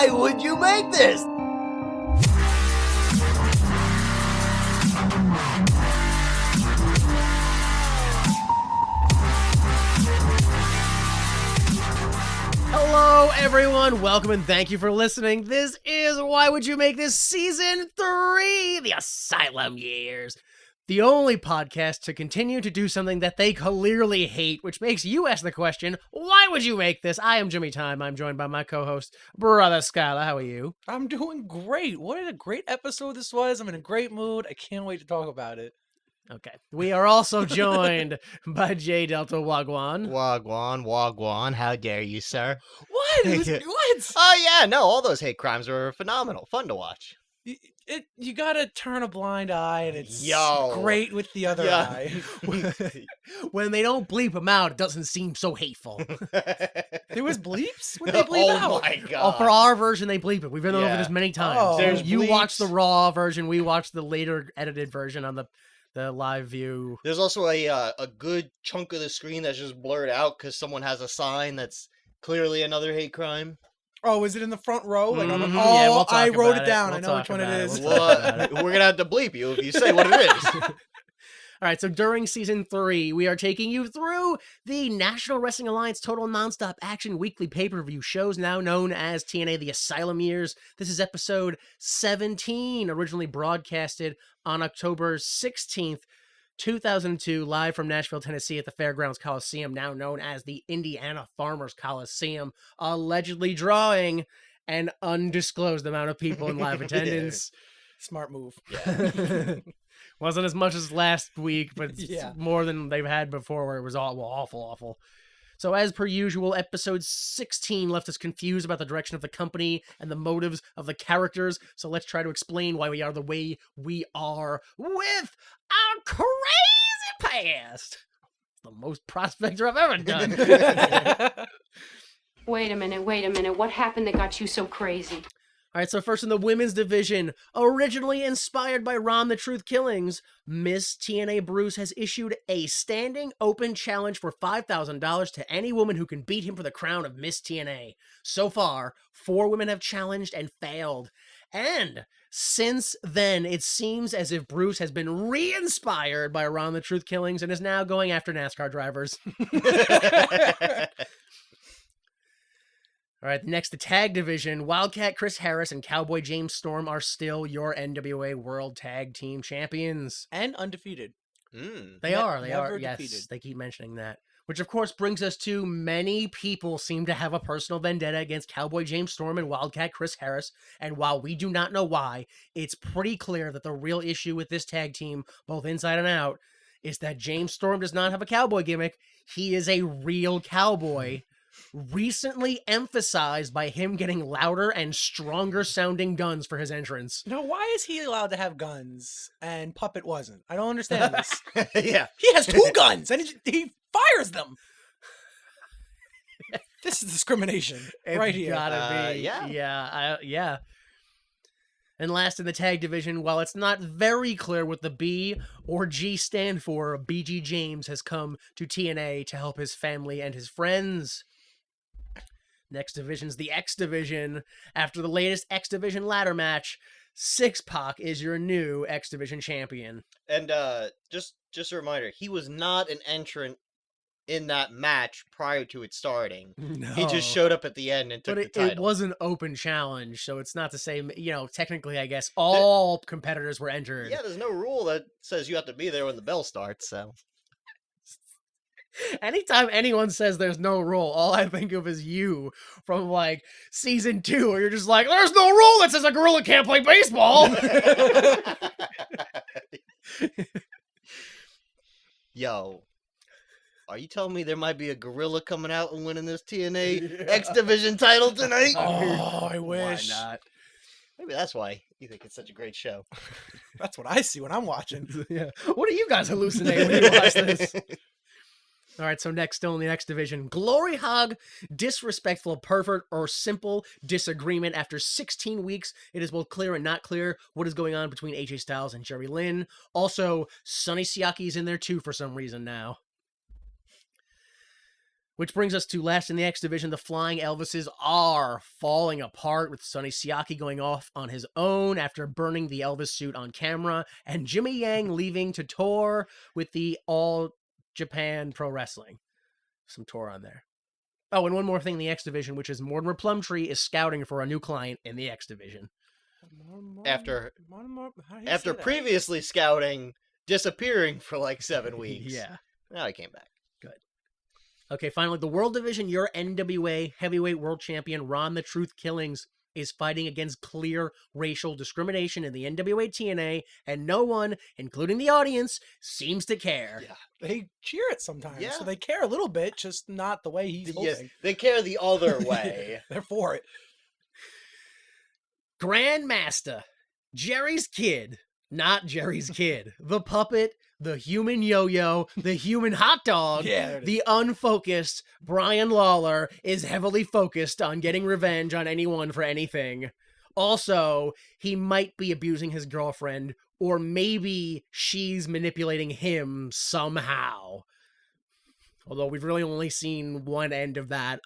Why would you make this? Hello, everyone. Welcome and thank you for listening. This is Why Would You Make This Season 3, The Asylum Years. The only podcast to continue to do something that they clearly hate, which makes you ask the question, why would you make this? I am Jimmy Time. I'm joined by my co-host, Brother Skylar. How are you? I'm doing great. What a great episode this was. I'm in a great mood. I can't wait to talk about it. Okay. We are also joined by J Delta Wagwan. Wagwan, how dare you, sir? What? What? Oh, yeah, no, all those hate crimes were phenomenal. Fun to watch. You gotta turn a blind eye, and it's Yo. great with the other Yeah. eye. When they don't bleep them out, it doesn't seem so hateful. There was bleeps? What did they bleep out? Oh, my Oh, God. for our version, they bleep it. We've been over Yeah. this many times. Oh. There's You watch the bleeps. raw version. We watch the later edited version on the live view. There's also a good chunk of the screen that's just blurred out because someone has a sign that's clearly another hate crime. Oh, is it in the front row? Like on the... Mhm. Oh, Yeah, we'll talk I wrote about it down. We'll I know which talk one it about is. We'll talk about it. We're going to have to bleep you if you say what it is. All right, so during season 3, we are taking you through the National Wrestling Alliance Total Nonstop Action Weekly Pay-Per-View shows, now known as TNA The Asylum Years. This is episode 17, originally broadcasted on October 16th, 2002, live from Nashville, Tennessee at the Fairgrounds Coliseum, now known as the Indiana Farmers Coliseum, allegedly drawing an undisclosed amount of people in live attendance. Smart move. Wasn't as much as last week, but it's Yeah. more than they've had before, where it was awful. So as per usual, episode 16 left us confused about the direction of the company and the motives of the characters. So let's try to explain why we are the way we are with our crazy past. The most prospector I've ever done. Wait a minute. What happened that got you so crazy? All right, so first in the women's division, originally inspired by Ron the Truth Killings, Miss TNA Bruce has issued a standing open challenge for $5,000 to any woman who can beat him for the crown of Miss TNA. So far, 4 women have challenged and failed. And since then, it seems as if Bruce has been re-inspired by Ron the Truth Killings and is now going after NASCAR drivers. All right, next, the tag division. Wildcat Chris Harris and Cowboy James Storm are still your NWA World Tag Team Champions. And undefeated. They are, never yes. defeated. They keep mentioning that. Which, of course, brings us to many people seem to have a personal vendetta against Cowboy James Storm and Wildcat Chris Harris. And while we do not know why, it's pretty clear that the real issue with this tag team, both inside and out, is that James Storm does not have a cowboy gimmick. He is a real cowboy. Recently emphasized by him getting louder and stronger sounding guns for his entrance. Now, why is he allowed to have guns and Puppet wasn't? I don't understand this. Yeah. He has 2 guns and he fires them. This is discrimination right here. Gotta be. Yeah. And last in the tag division, while it's not very clear what the B or G stand for, BG James has come to TNA to help his family and his friends. Next division's the X Division. After the latest X Division ladder match, Six-Pac is your new X Division champion. And just a reminder, he was not an entrant in that match prior to it starting. No. He just showed up at the end and took But the it title. was an open challenge, so it's not the same. Technically, I guess all competitors were entered. Yeah, there's no rule that says you have to be there when the bell starts, so. Anytime anyone says there's no rule, all I think of is you from like season 2, where you're just like, there's no rule that says a gorilla can't play baseball. Yo, are you telling me there might be a gorilla coming out and winning this TNA X Division title tonight? Oh, I wish. Why not? Maybe that's why you think it's such a great show. That's what I see when I'm watching. Yeah. What are you guys hallucinating when you watch this? All right, so next, still in the X Division, Glory Hog, disrespectful pervert, or simple disagreement. After 16 weeks, it is both clear and not clear what is going on between AJ Styles and Jerry Lynn. Also, Sonny Siaki is in there too for some reason now. Which brings us to last in the X Division. The Flying Elvises are falling apart, with Sonny Siaki going off on his own after burning the Elvis suit on camera, and Jimmy Yang leaving to tour with the All Japan Pro Wrestling. Some tour on there. Oh, and one more thing in the X Division, which is Mortimer Plumtree is scouting for a new client in the X Division. After how do you say that? previously scouting, disappearing for like 7 weeks. Yeah. Now he came back. Okay, finally, the World Division, your NWA Heavyweight World Champion, Ron the Truth Killings, is fighting against clear racial discrimination in the NWA TNA, and no one, including the audience, seems to care. Yeah. They cheer it sometimes, Yeah. so they care a little bit, just not the way he's Yes, hoping. they care the other way. They're for it. Grandmaster, Jerry's kid, not Jerry's kid, the puppet, the human yo-yo, the human hot dog, Yeah, there it is. the unfocused Brian Lawler is heavily focused on getting revenge on anyone for anything. Also, he might be abusing his girlfriend, or maybe she's manipulating him somehow. Although we've really only seen one end of that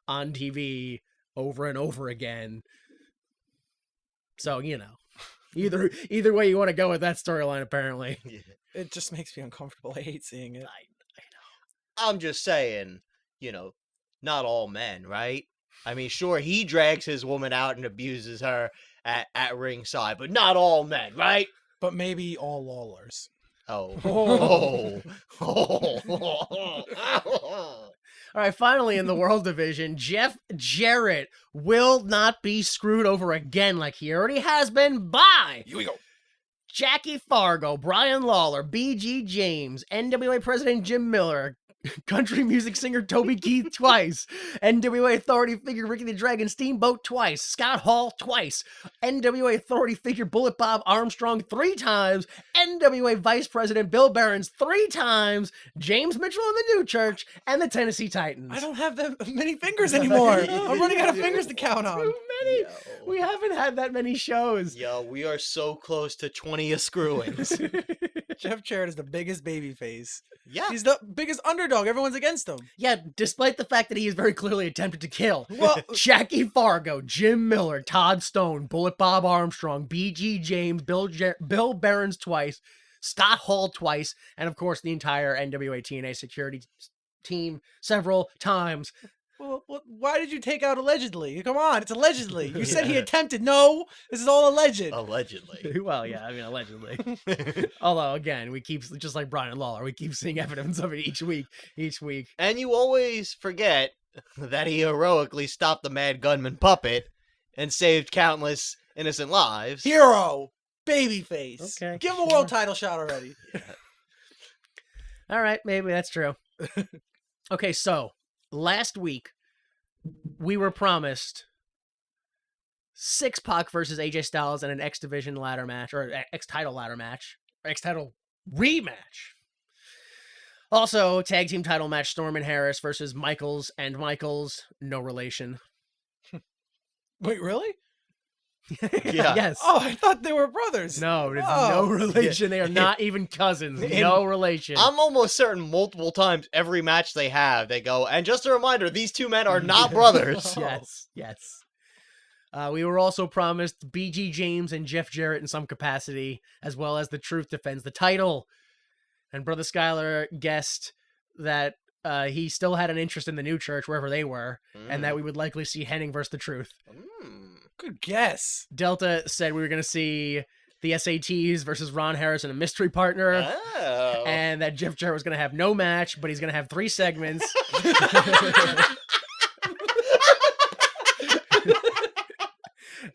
on TV over and over again. So, you know, either way you want to go with that storyline, apparently. Yeah. It just makes me uncomfortable. I hate seeing it. I'm just saying, not all men, right? I mean, sure, he drags his woman out and abuses her at ringside, but not all men, right? But maybe all Lawlers. Oh. All right, finally in the World Division, Jeff Jarrett will not be screwed over again like he already has been by Here we go. Jackie Fargo, Brian Lawler, B.G. James, NWA President Jim Miller, country music singer Toby Keith twice, NWA Authority figure Ricky the Dragon Steamboat twice, Scott Hall twice, NWA Authority figure Bullet Bob Armstrong 3 times, NWA Vice President Bill Behrens 3 times, James Mitchell in the New Church, and the Tennessee Titans. I don't have that many fingers anymore. I'm running out of fingers to count on. Too many. Yo. We haven't had that many shows. Yo, we are so close to 20 screwings. Jeff Jarrett is the biggest baby face. Yeah. He's the biggest underdog. Everyone's against him. Yeah, despite the fact that he is very clearly attempted to kill. Well, Jackie Fargo, Jim Miller, Todd Stone, Bullet Bob Armstrong, B.G. James, Bill Behrens twice, Scott Hall twice, and of course the entire NWA TNA security team several times. well, why did you take out allegedly? Come on, it's allegedly. You said he attempted. No, this is all alleged. Allegedly. Well, yeah, I mean, allegedly. Although, again, we keep, just like Brian Lawler, we keep seeing evidence of it each week. And you always forget that he heroically stopped the Mad Gunman puppet and saved countless innocent lives. Hero, babyface. Okay, Give him a world title shot already. All right, maybe that's true. Okay, so last week we were promised 6-Pac versus AJ Styles in an X Division ladder match, or X Title ladder match, or X Title rematch. Also, tag team title match: Storm and Harris versus Michaels and Michaels, no relation. Wait, really? Yeah. Yes. Oh, I thought they were brothers. No, there's Oh. no relation. They are not even cousins. No relation. I'm almost certain multiple times every match they have, they go, and just a reminder, these two men are not brothers. Yes. We were also promised B.G. James and Jeff Jarrett in some capacity, as well as The Truth defends the title. And Brother Skyler guessed that he still had an interest in the New Church, wherever they were, and that we would likely see Henning versus The Truth. Good guess. Delta said we were going to see the SATs versus Ron Harris and a mystery partner. Oh. And that Jeff Jarrett was going to have no match, but he's going to have 3 segments.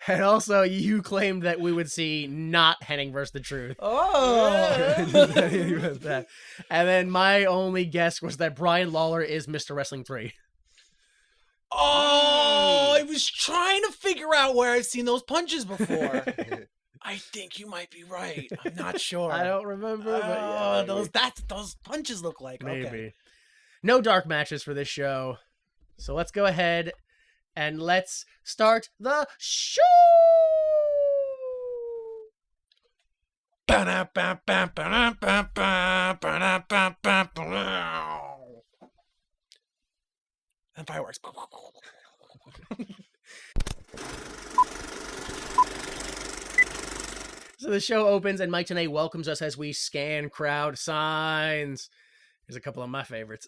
And also, you claimed that we would see not Henning versus The Truth. Oh. And then my only guess was that Brian Lawler is Mr. Wrestling 3. Oh, I was trying to figure out where I've seen those punches before. I think you might be right. I'm not sure. I don't remember, but yeah, Those punches look like. maybe. Okay. No dark matches for this show. So let's go ahead and let's start the show. and fireworks. So the show opens and Mike Tenay welcomes us as we scan crowd signs. Here's a couple of my favorites.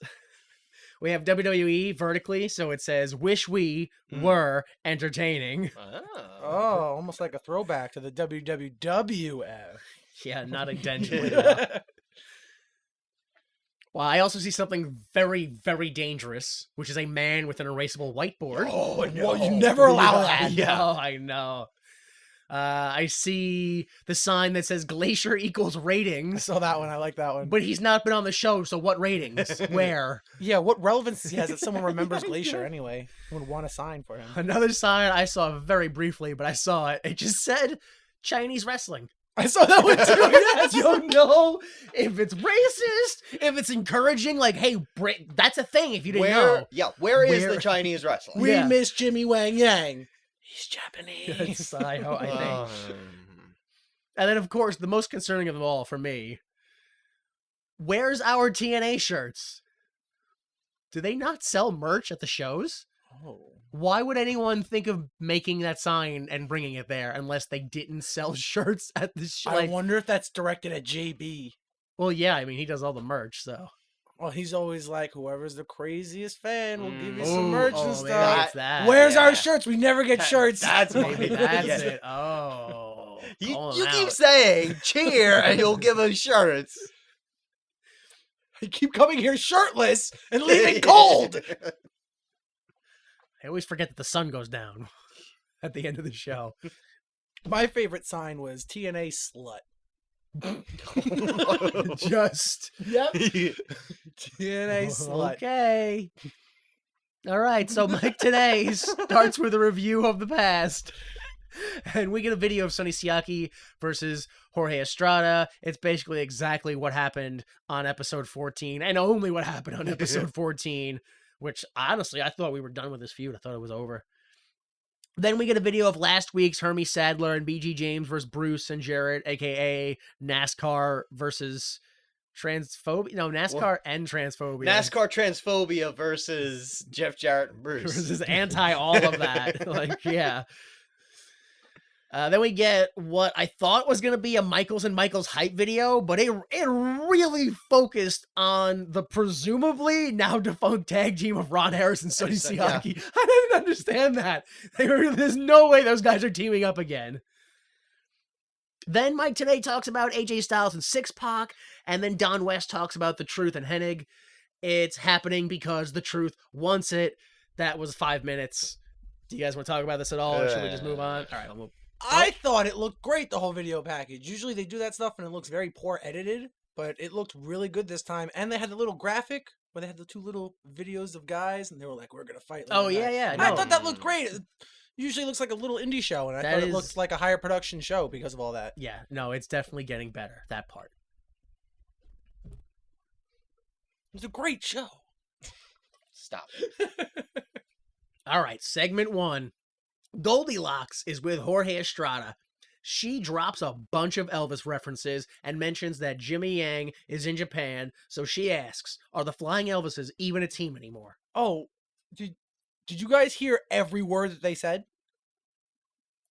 We have WWE vertically, so it says, "Wish we were entertaining." Oh, almost like a throwback to the WWF. Yeah, not intentionally. though. Well, I also see something very, very dangerous, which is a man with an erasable whiteboard. Oh, no. Well, you never allow that. I know. I see the sign that says Glacier equals I ratings, saw that one. I like that one. but he's not been on the show, so what ratings? Where? Yeah, what relevance he has that someone remembers Glacier anyway? Would want a sign for him. Another sign I saw very briefly, but I saw it. It just said Chinese wrestling. I saw that one too. Yes. You don't know if it's racist, if it's encouraging, like, hey, that's a thing if you didn't know. Yeah, where is the Chinese wrestling? We Yeah. miss Jimmy Wang Yang. He's Japanese. That's, I think. Um, And then, of course, the most concerning of them all for me, where's our TNA shirts? Do they not sell merch at the shows? Oh. Why would anyone think of making that sign and bringing it there unless they didn't sell shirts at the show? I wonder if that's directed at JB. Well, yeah, I mean, he does all the merch, so. Well, he's always like, whoever's the craziest fan will give you Ooh, some merch and maybe stuff. it's that. Where's our yeah. shirts? We never get shirts. That's Maybe why. that's Yeah. it. Oh. You call him keep out. saying cheer and you'll give us shirts. You keep coming here shirtless and leaving cold. I always forget that the sun goes down at the end of the show. My favorite sign was TNA slut. Just. Yep. TNA slut. Okay. All right, so Mike today starts with a review of the past. And we get a video of Sonny Siaki versus Jorge Estrada. It's basically exactly what happened on episode 14, and only what happened on episode 14, which honestly, I thought we were done with this feud. I thought it was over. Then we get a video of last week's Hermie Sadler and BG James versus Bruce and Jarrett, aka NASCAR versus transphobia. No, NASCAR and transphobia. NASCAR transphobia versus Jeff Jarrett and Bruce. Versus anti all of that. Like, yeah. Then we get what I thought was going to be a Michaels and Michaels hype video, but it really focused on the presumably now defunct tag team of Ron Harris and Sonny Yeah. Siaki. I didn't understand that. There's no way those guys are teaming up again. Then Mike today talks about AJ Styles and Six Pac, and then Don West talks about The Truth and Hennig. It's happening because The Truth wants it. That was 5 minutes. Do you guys want to talk about this at all, or should we just move on? All right, I'll move. I thought it looked great, the whole video package. Usually they do that stuff and it looks very poor edited, but it looked really good this time. And they had the little graphic where they had the two little videos of guys and they were like, we're going to fight. Oh, yeah. I No. thought that looked great. It usually looks like a little indie show, and I That thought it is- looked like a higher production show because of all that. Yeah, no, it's definitely getting better, that part. It was a great show. Stop it. All right, segment 1. Goldilocks is with Jorge Estrada. She drops a bunch of Elvis references and mentions that Jimmy Yang is in Japan, so she asks, are the Flying Elvises even a team anymore? Oh, did you guys hear every word that they said?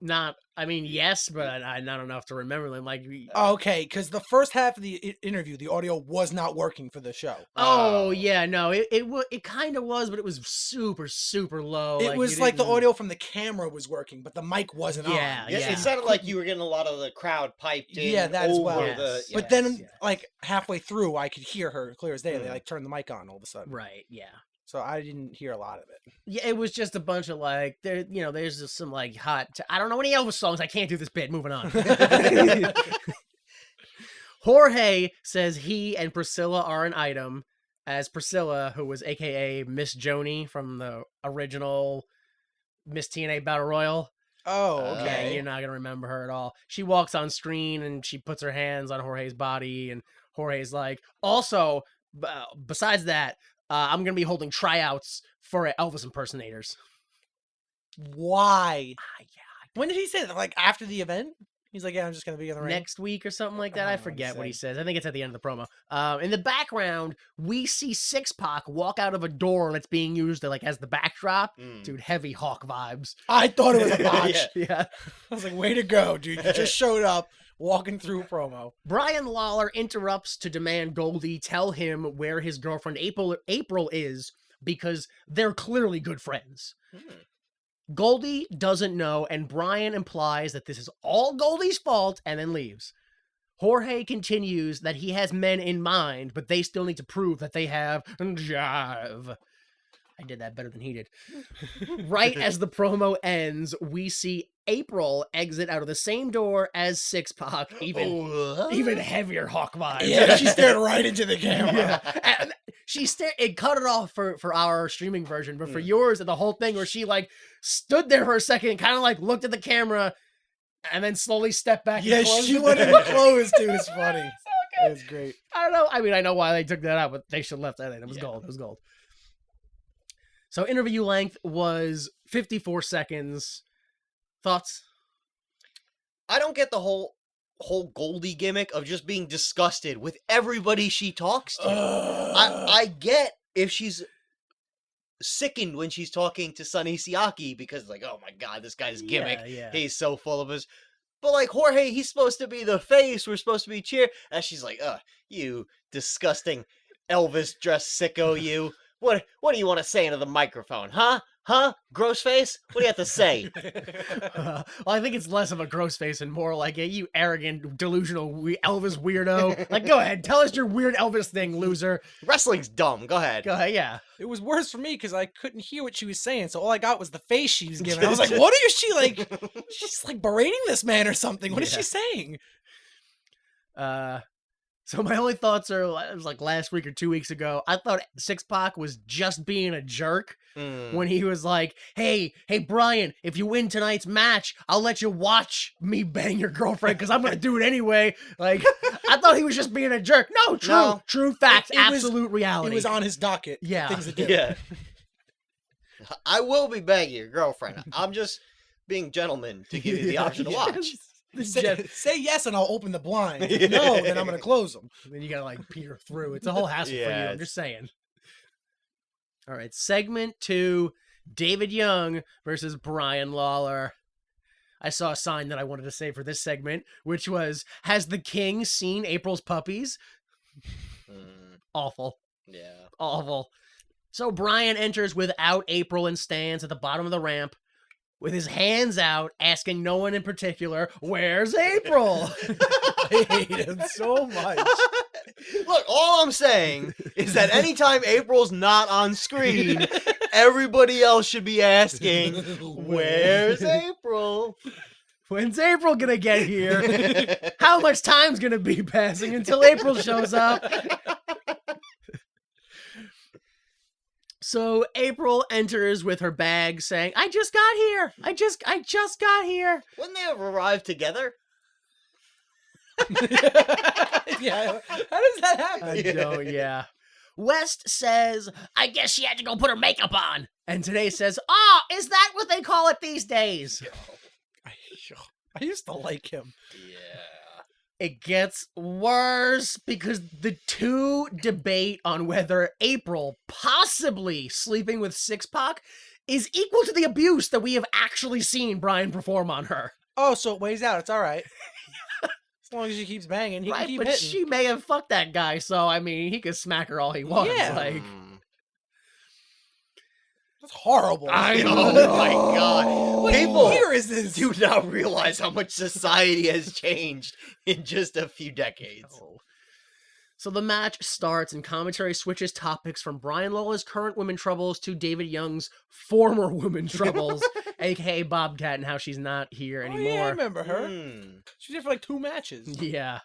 Not, I mean, yes, but I'm not enough to remember them. Like, Okay, because the first half of the interview, the audio was not working for the show. oh, yeah, no, it kind of was, but it was super, super low. It like, was you like the didn't- audio from the camera was working, but the mic wasn't Yeah, on. Yeah, yeah. it sounded like you were getting a lot of the crowd piped in. Yeah, that as over well. The, Yes. yeah. But then, yes. like halfway through, I could hear her clear as day. They Mm. like turned the mic on all of a sudden, Right, yeah. so I didn't hear a lot of it. Yeah, it was just a bunch of like there. You know, there's just some like hot. I don't know any Elvis songs. I can't do this bit. Moving on. Jorge says he and Priscilla are an item, as Priscilla, who was AKA Miss Joni from the original Miss TNA Battle Royal. Oh, Yeah, okay. you're not gonna remember her at all. She walks on screen and she puts her hands on Jorge's body, and Jorge's like, also, besides that, I'm gonna be holding tryouts for Elvis impersonators. Why? Yeah. When did he say that? Like after the event? He's like, yeah, I'm just gonna be in the ring. next week or something like that. I I don't know what he forget what he said. says. I think it's at the end of the promo. In the background, we see Six Pac walk out of a door that's being used like as the backdrop. Dude, heavy Hawk vibes. I thought it was a botch. Yeah. Yeah. I was like, way to go, dude. You just showed up walking through promo. Brian Lawler interrupts to demand Goldie tell him where his girlfriend April is because they're clearly good friends. Goldie doesn't know, and Brian implies that this is all Goldie's fault and then leaves. Jorge continues that he has men in mind, but they still need to prove that they have jive. I did that better than he did. Right as the promo ends, we see April exit out of the same door as Six Pac, even heavier Hawk vibes. Yeah, she stared right into the camera. Yeah. And it cut it off for our streaming version, but for yours, the whole thing where she like stood there for a second, kind of like looked at the camera, and then slowly stepped back. Yeah, and closed she it. went in close, dude. It's funny. So It was great. I don't know. I mean, I know why they took that out, but they should have left that in. It was gold. It was gold. So interview length was 54 seconds. Thoughts? I don't get the whole Goldie gimmick of just being disgusted with everybody she talks to. I get if she's sickened when she's talking to Sonny Siaki because like, oh my god, this guy's gimmick. Yeah. He's so full of his. But like Jorge, he's supposed to be the face. We're supposed to be cheer. And she's like, you disgusting Elvis dress sicko, you. What do you want to say into the microphone, huh? Huh? Gross face? What do you have to say? Well, I think it's less of a gross face and more like a you arrogant, delusional Elvis weirdo. Like, go ahead, tell us your weird Elvis thing, loser. Wrestling's dumb. Go ahead. Go ahead, yeah. It was worse for me because I couldn't hear what she was saying, so all I got was the face she was giving. I was like, what is she like? She's like berating this man or something. What is she saying? So my only thoughts are, it was like last week or 2 weeks ago, I thought Six Pac was just being a jerk when he was like, hey, Brian, if you win tonight's match, I'll let you watch me bang your girlfriend because I'm going to do it anyway. Like, I thought he was just being a jerk. No, true fact, absolute reality. It was on his docket. Yeah. Things to do. Yeah. I will be banging your girlfriend. I'm just being gentleman to give you the option to watch. Say yes and I'll open the blinds. If no, then I'm going to close them. Then you gotta like peer through. It's a whole hassle for you. Yeah. I'm just saying. All right, segment 2: David Young versus Brian Lawler. I saw a sign that I wanted to say for this segment, which was, "Has the king seen April's puppies?" Awful. Yeah. Awful. So Brian enters without April and stands at the bottom of the ramp with his hands out, asking no one in particular, "Where's April?" I hate him so much. Look, all I'm saying is that anytime April's not on screen, everybody else should be asking, "Where's April?" When's April gonna get here? How much time's gonna be passing until April shows up? So April enters with her bag saying, "I just got here. I just got here." Wouldn't they have arrived together? Yeah, how does that happen? I don't, yeah. West says, "I guess she had to go put her makeup on." And today says, "Oh, is that what they call it these days?" I used to like him. Yeah. It gets worse because the two debate on whether April possibly sleeping with Six Pac is equal to the abuse that we have actually seen Brian perform on her. Oh, so it weighs out. It's all right. As long as she keeps banging, he can Right, keep but hitting. she may have fucked that guy, so I mean, he could smack her all he wants. Yeah. Like, That's horrible. I know. Oh my god. What People year is this? do not realize how much society has changed in just a few decades. So the match starts and commentary switches topics from Brian Lawler's current women troubles to David Young's former women troubles, aka Bobcat, and how she's not here Oh, anymore. yeah, I remember her. She did for like 2 matches. Yeah.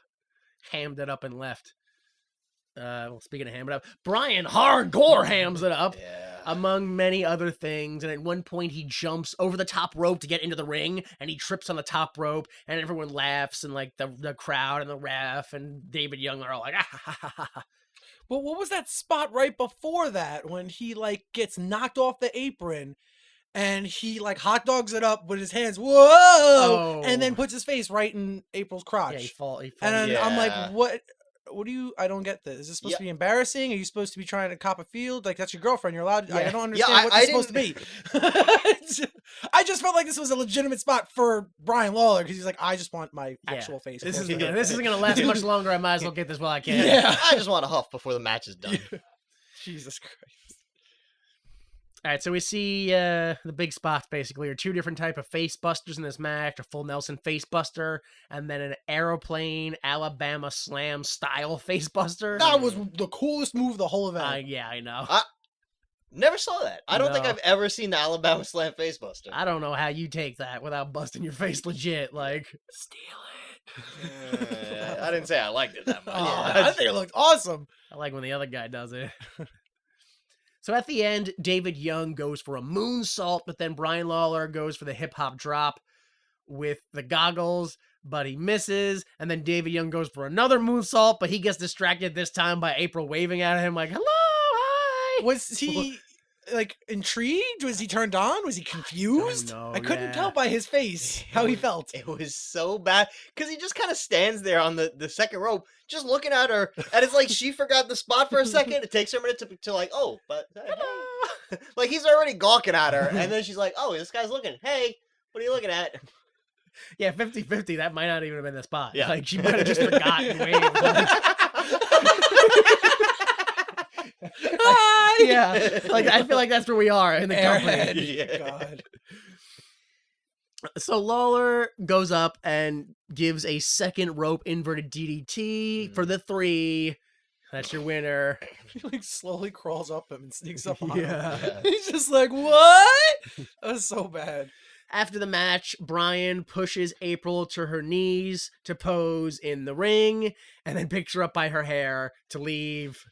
Hammed it up and left. Well, speaking of hammed it up, Brian hardcore hams it up, among many other things. And at one point, he jumps over the top rope to get into the ring, and he trips on the top rope, and everyone laughs, and like the crowd and the ref and David Young are all like, ah, ha, ha, ha, ha. But what was that spot right before that when he like gets knocked off the apron and he like hot dogs it up with his hands. Whoa! And then Oh. puts his face right in April's crotch. Yeah, he falls. and I'm like, Yeah. what? What do you? I don't get this. Is this supposed to be embarrassing? Are you supposed to be trying to cop a field? Like that's your girlfriend. You're allowed. I Yeah. don't Yeah, understand what I this is supposed to be. I just felt like this was a legitimate spot for Brian Lawler because he's like, I just want my actual face. This close isn't to gonna, it. this isn't gonna last much longer. I might as well get this while I can. Yeah. I just want to huff before the match is done. Jesus Christ. All right, so we see the big spots basically are two different type of face busters in this match: a full Nelson face buster, and then an aeroplane Alabama Slam style face buster. That was the coolest move of the whole event. Yeah, I know. Never saw that. I don't think No. I've ever seen the Alabama Slam Facebuster. I don't know how you take that without busting your face legit. Like, I didn't say I liked it that much. I think it looked awesome. I like when the other guy does it. So at the end, David Young goes for a moonsault, but then Brian Lawler goes for the hip hop drop with the goggles, but he misses. And then David Young goes for another moonsault, but he gets distracted this time by April waving at him like, hello, hi. Was he like intrigued? Was he turned on? Was he confused? know, I couldn't yeah. tell by his face how he felt. It was so bad because he just kind of stands there on the second rope, just looking at her, and it's like she forgot the spot for a second. It takes her a minute to like, oh, but like he's already gawking at her, and then she's like, oh, this guy's looking. Hey, what are you looking at? Yeah, 50-50, that might not even have been the spot. Yeah. Like, she might have just forgotten. Waved. Like, yeah, like I feel like that's where we are in the company. Airhead. Yeah. God. So Lawler goes up and gives a second rope inverted DDT for the 3. That's your winner. He like slowly crawls up him and sneaks up on him. Yeah. He's just like, what? That was so bad. After the match, Brian pushes April to her knees to pose in the ring and then picks her up by her hair to leave.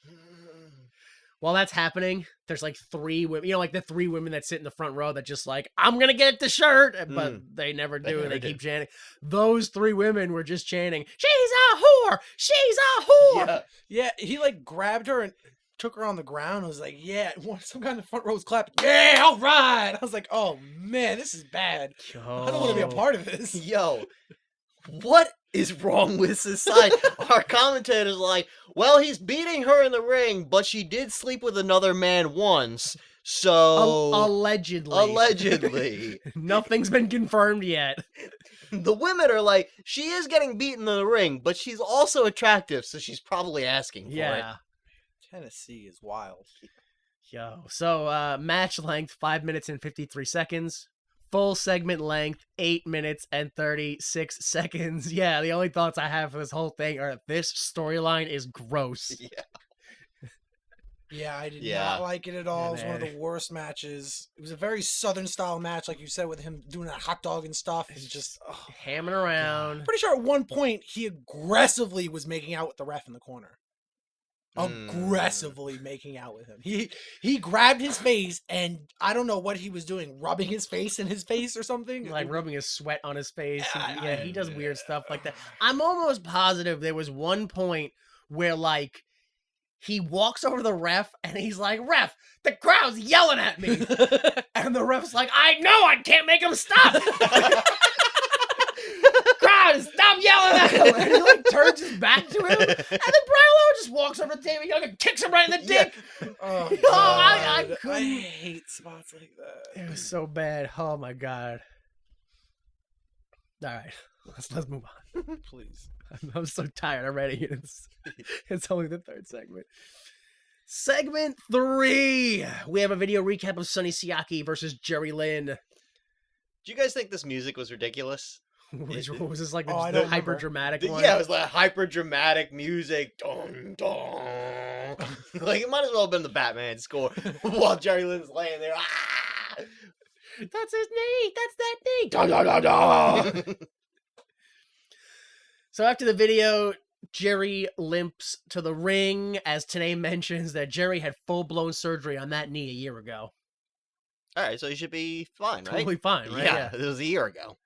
While that's happening, there's like 3 women, like the 3 women that sit in the front row that just like, I'm going to get the shirt, but they never do. never They do. keep chanting. Those 3 women were just chanting, she's a whore! She's a whore! Yeah. Yeah, he like grabbed her and took her on the ground and was like, yeah, some kind of front row's clapping. Yeah, all right. I was like, oh man, this is bad. I don't want to be a part of this. Yo, what is wrong with society? Our commentator's like, well, he's beating her in the ring, but she did sleep with another man once, so Allegedly. allegedly. Nothing's been confirmed yet. The women are like, she is getting beaten in the ring, but she's also attractive, so she's probably asking for it. Yeah. Tennessee is wild. Yo. So, match length, 5 minutes and 53 seconds. Full segment length, 8 minutes and 36 seconds. Yeah, the only thoughts I have for this whole thing are this storyline is gross. Yeah. Yeah, I did Yeah. not like it at all. It was one of man. the worst matches. It was a very Southern style match, like you said, with him doing that hot dog and stuff. It's just, Hamming around. pretty sure at one point he aggressively was making out with the ref in the corner. Aggressively making out with him. He grabbed his face and I don't know what he was doing, rubbing his face in his face or something. Like rubbing his sweat on his face. Yeah, Yeah, he does weird stuff like that. I'm almost positive there was one point where, like, he walks over to the ref and he's like, ref, the crowd's yelling at me. And the ref's like, I know, I can't make him stop. Crowd, stop yelling at him. And he like turns his back to him. And then Brian Lawler just walks over to David Young and kicks him right in the dick. Oh, I God. couldn't- I hate spots like that. It was so bad. Oh my god. All right, let's move on. Please. I'm so tired already. It's only the 3rd segment. Segment 3. We have a video recap of Sonny Siaki versus Jerry Lynn. Do you guys think this music was ridiculous? Was this like Oh, I the don't hyper remember. dramatic one? Yeah, it was like hyper dramatic music. Dun, dun. Like it might as well have been the Batman score while Jerry Lynn's laying there. Ah! That's his knee. That's that knee. Dun, dun, dun, dun. So after the video, Jerry limps to the ring as Tanae mentions that Jerry had full-blown surgery on that knee a year ago. All right, so he should be fine, right? Totally fine, right? Yeah, it was a year ago.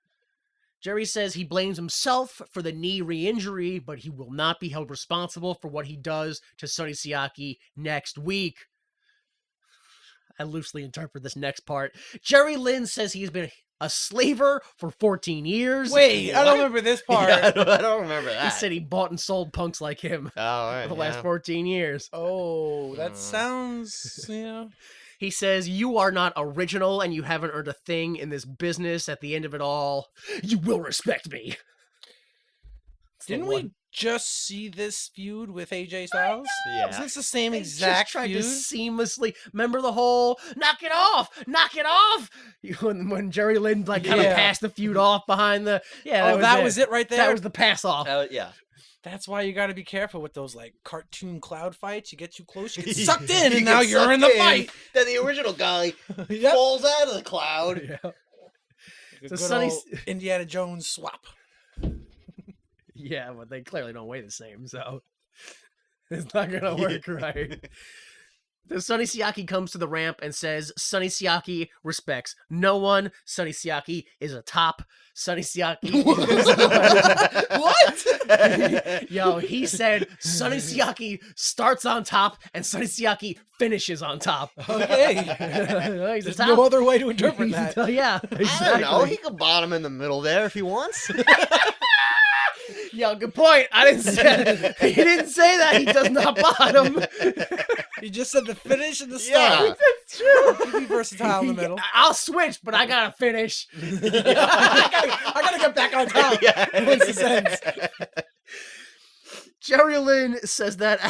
Jerry says he blames himself for the knee re-injury, but he will not be held responsible for what he does to Sonny Siaki next week. I loosely interpret this next part. Jerry Lynn says he's been a slaver for 14 years. Wait, I What? don't remember this part. Yeah, I don't remember that. He said he bought and sold punks like him Oh, all right, for the last yeah. 14 years. Oh, that Mm. sounds, yeah. He says, you are not original and you haven't earned a thing in this business. At the end of it all, you will respect me. It's the Didn't one- we just see this feud with AJ Styles? Yeah. Isn't this the same They exact just tried feud? to seamlessly remember the whole knock it off when Jerry Lynn like kind of Yeah. passed the feud off behind the That was it right there? That was the pass off. Yeah. That's why you got to be careful with those like cartoon cloud fights. You get too close, you get sucked in, You and now get you're in the sucked fight. Then the original guy Yep. falls out of the cloud. Yeah. The So good Sonny- old Indiana Jones swap. Yeah, but they clearly don't weigh the same, so it's not gonna work right. So Sonny Siaki comes to the ramp and says Sonny Siaki respects no one. Sonny Siaki is a top. Sonny Siaki. What? Yo, he said Sonny Siaki starts on top and Sonny Siaki finishes on top. Okay. He's a There's top. no other way to interpret that. Yeah, I exactly. don't know. He could bottom in the middle there if he wants. Yo, good point. I didn't say he didn't say that. He does not bottom. You just said the finish and the Yeah. start. That's true. You can be versatile in the middle. I'll switch, but I gotta finish. I gotta get back on top. Once this ends. Jerry Lynn says that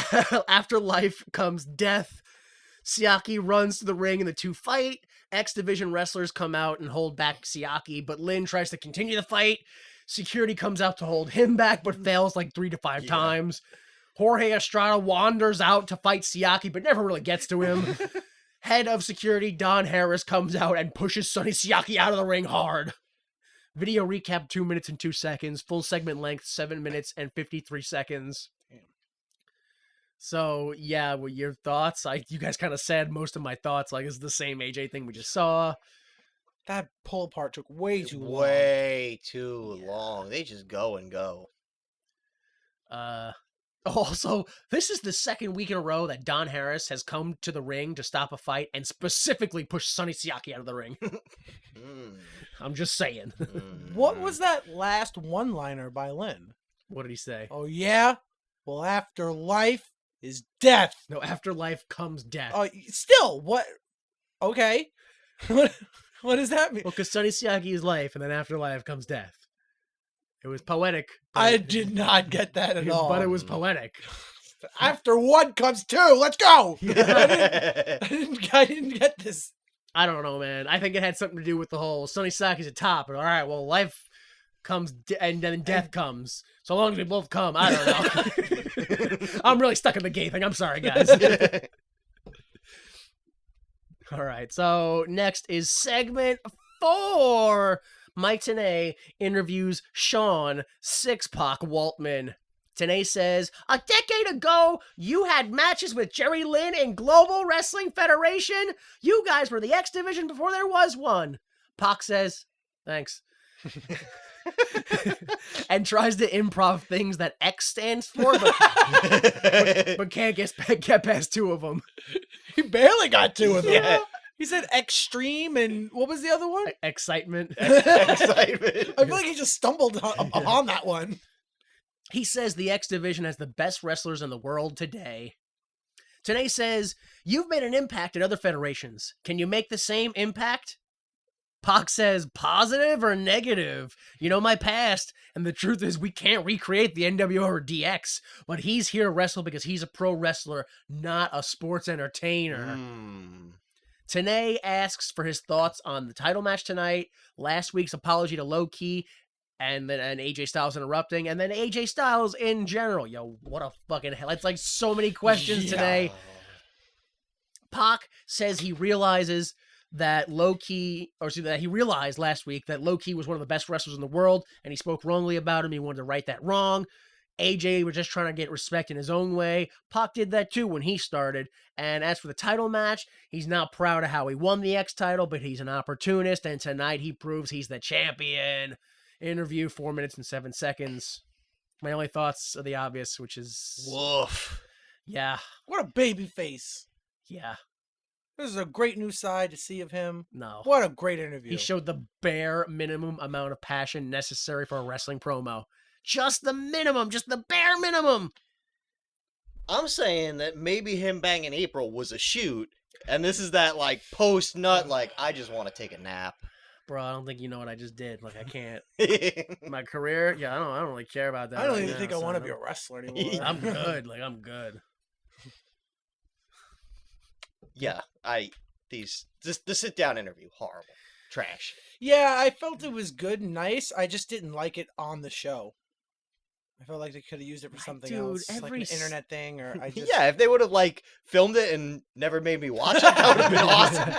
after life comes death. Siaki runs to the ring and the two fight. X Division wrestlers come out and hold back Siaki, but Lynn tries to continue the fight. Security comes out to hold him back, but fails like 3 to 5 times. Jorge Estrada wanders out to fight Siaki, but never really gets to him. Head of security, Don Harris, comes out and pushes Sonny Siaki out of the ring hard. Video recap 2 minutes and 2 seconds. Full segment length 7 minutes and 53 seconds. Damn. So, yeah, what your thoughts? You guys kind of said most of my thoughts. Like, it's the same AJ thing we just saw. That pull apart took way too long. Way too long. They just go and go. Also, this is the second week in a row that Don Harris has come to the ring to stop a fight and specifically push Sonny Siaki out of the ring. Mm, I'm just saying. What was that last one-liner by Lynn? What did he say? Oh, yeah? Well, after life is death. No, afterlife comes death. Oh, still, what? Okay. What does that mean? Well, because Sonny Siaki is life, and then afterlife comes death. It was poetic. but I it- did not get that at all. But it was poetic. After one comes two. Let's go. mm. I didn't get this. I don't know, man. I think it had something to do with the whole Sonny Siaki's a top. All right, well, life comes and then death comes. So long as we both come, I don't know. I'm really stuck in the gay thing. I'm sorry, guys. All right, so next is segment 4. Mike Tenay interviews Sean Six-Pack Waltman. Tenay says, a decade ago, you had matches with Jerry Lynn in Global Wrestling Federation. You guys were the X Division before there was one. Pac says, thanks. And tries to improv things that X stands for, but can't get past 2 of them. He barely got two of them. Yeah. He said extreme and what was the other one? Excitement. Excitement. I feel like he just stumbled upon that one. He says the X Division has the best wrestlers in the world today. Tenay says, you've made an impact at other federations. Can you make the same impact? Pac says, positive or negative? You know my past, and the truth is we can't recreate the NWO or DX, but he's here to wrestle because he's a pro wrestler, not a sports entertainer. Mm. Tenay asks for his thoughts on the title match tonight, last week's apology to Low Key, and then AJ Styles interrupting, and then AJ Styles in general. Yo, what a fucking hell. It's like so many questions today. Pac says he realizes that that he realized last week that Low Key was one of the best wrestlers in the world, and he spoke wrongly about him. He wanted to right that wrong. AJ was just trying to get respect in his own way. Pac did that too when he started. And as for the title match, he's not proud of how he won the X title, but he's an opportunist, and tonight he proves he's the champion. Interview 4 minutes and 7 seconds. My only thoughts are the obvious, which is Woof. yeah. What a baby face. Yeah. This is a great new side to see of him. No. What a great interview. He showed the bare minimum amount of passion necessary for a wrestling promo. Just the minimum, just the bare minimum. I'm saying that maybe him banging April was a shoot, and this is that like post nut, like I just want to take a nap. Bro, I don't think you know what I just did. Like I can't. My career, yeah, I don't really care about that. I don't right even now, think I want to son. be a wrestler anymore. I'm good. Like I'm good. Yeah, the sit down interview, horrible, trash. Yeah, I felt it was good and nice. I just didn't like it on the show. I felt like they could have used it for something dude, else, like every an internet thing, or I just Yeah, if they would have like filmed it and never made me watch it, that would have been awesome.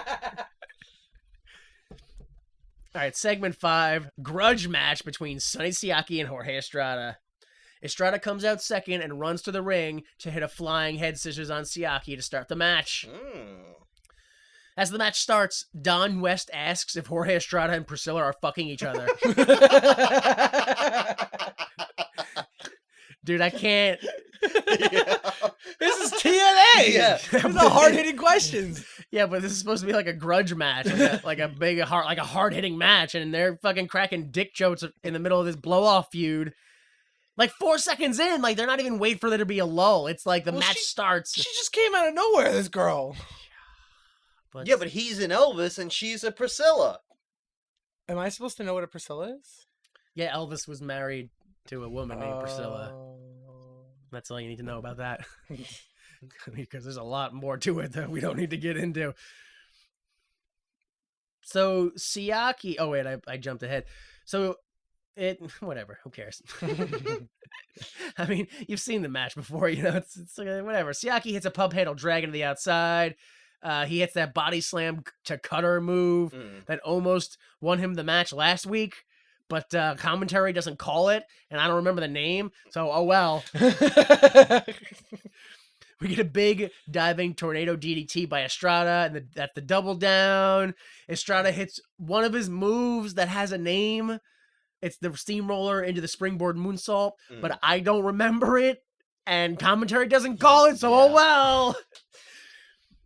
All right, segment 5, grudge match between Sonny Siaki and Jorge Estrada. Estrada comes out second and runs to the ring to hit a flying head scissors on Siaki to start the match. As the match starts, Don West asks if Jorge Estrada and Priscilla are fucking each other. Dude, I can't. Yeah. This is TNA. Yeah. These are hard-hitting questions. Yeah, but this is supposed to be like a grudge match, like a big, hard-hitting match, and they're fucking cracking dick jokes in the middle of this blow-off feud. Like 4 seconds in, like they're not even waiting for there to be a lull. It's like the match starts. She just came out of nowhere, this girl. But Yeah, but he's an Elvis and she's a Priscilla. Am I supposed to know what a Priscilla is? yeah, Elvis was married to a woman named Priscilla. Oh. That's all you need to know about that. Because there's a lot more to it that we don't need to get into. So Siaki, oh wait, I jumped ahead. So whatever, who cares? I mean, you've seen the match before, you know, it's like, whatever. Siaki hits a pub handle dragon to the outside. He hits that body slam to cutter move that almost won him the match last week, but commentary doesn't call it, and I don't remember the name, so oh well. We get a big diving tornado DDT by Estrada, and that's the double down. Estrada hits one of his moves that has a name. It's the steamroller into the springboard moonsault, but I don't remember it, and commentary doesn't call it, so oh well.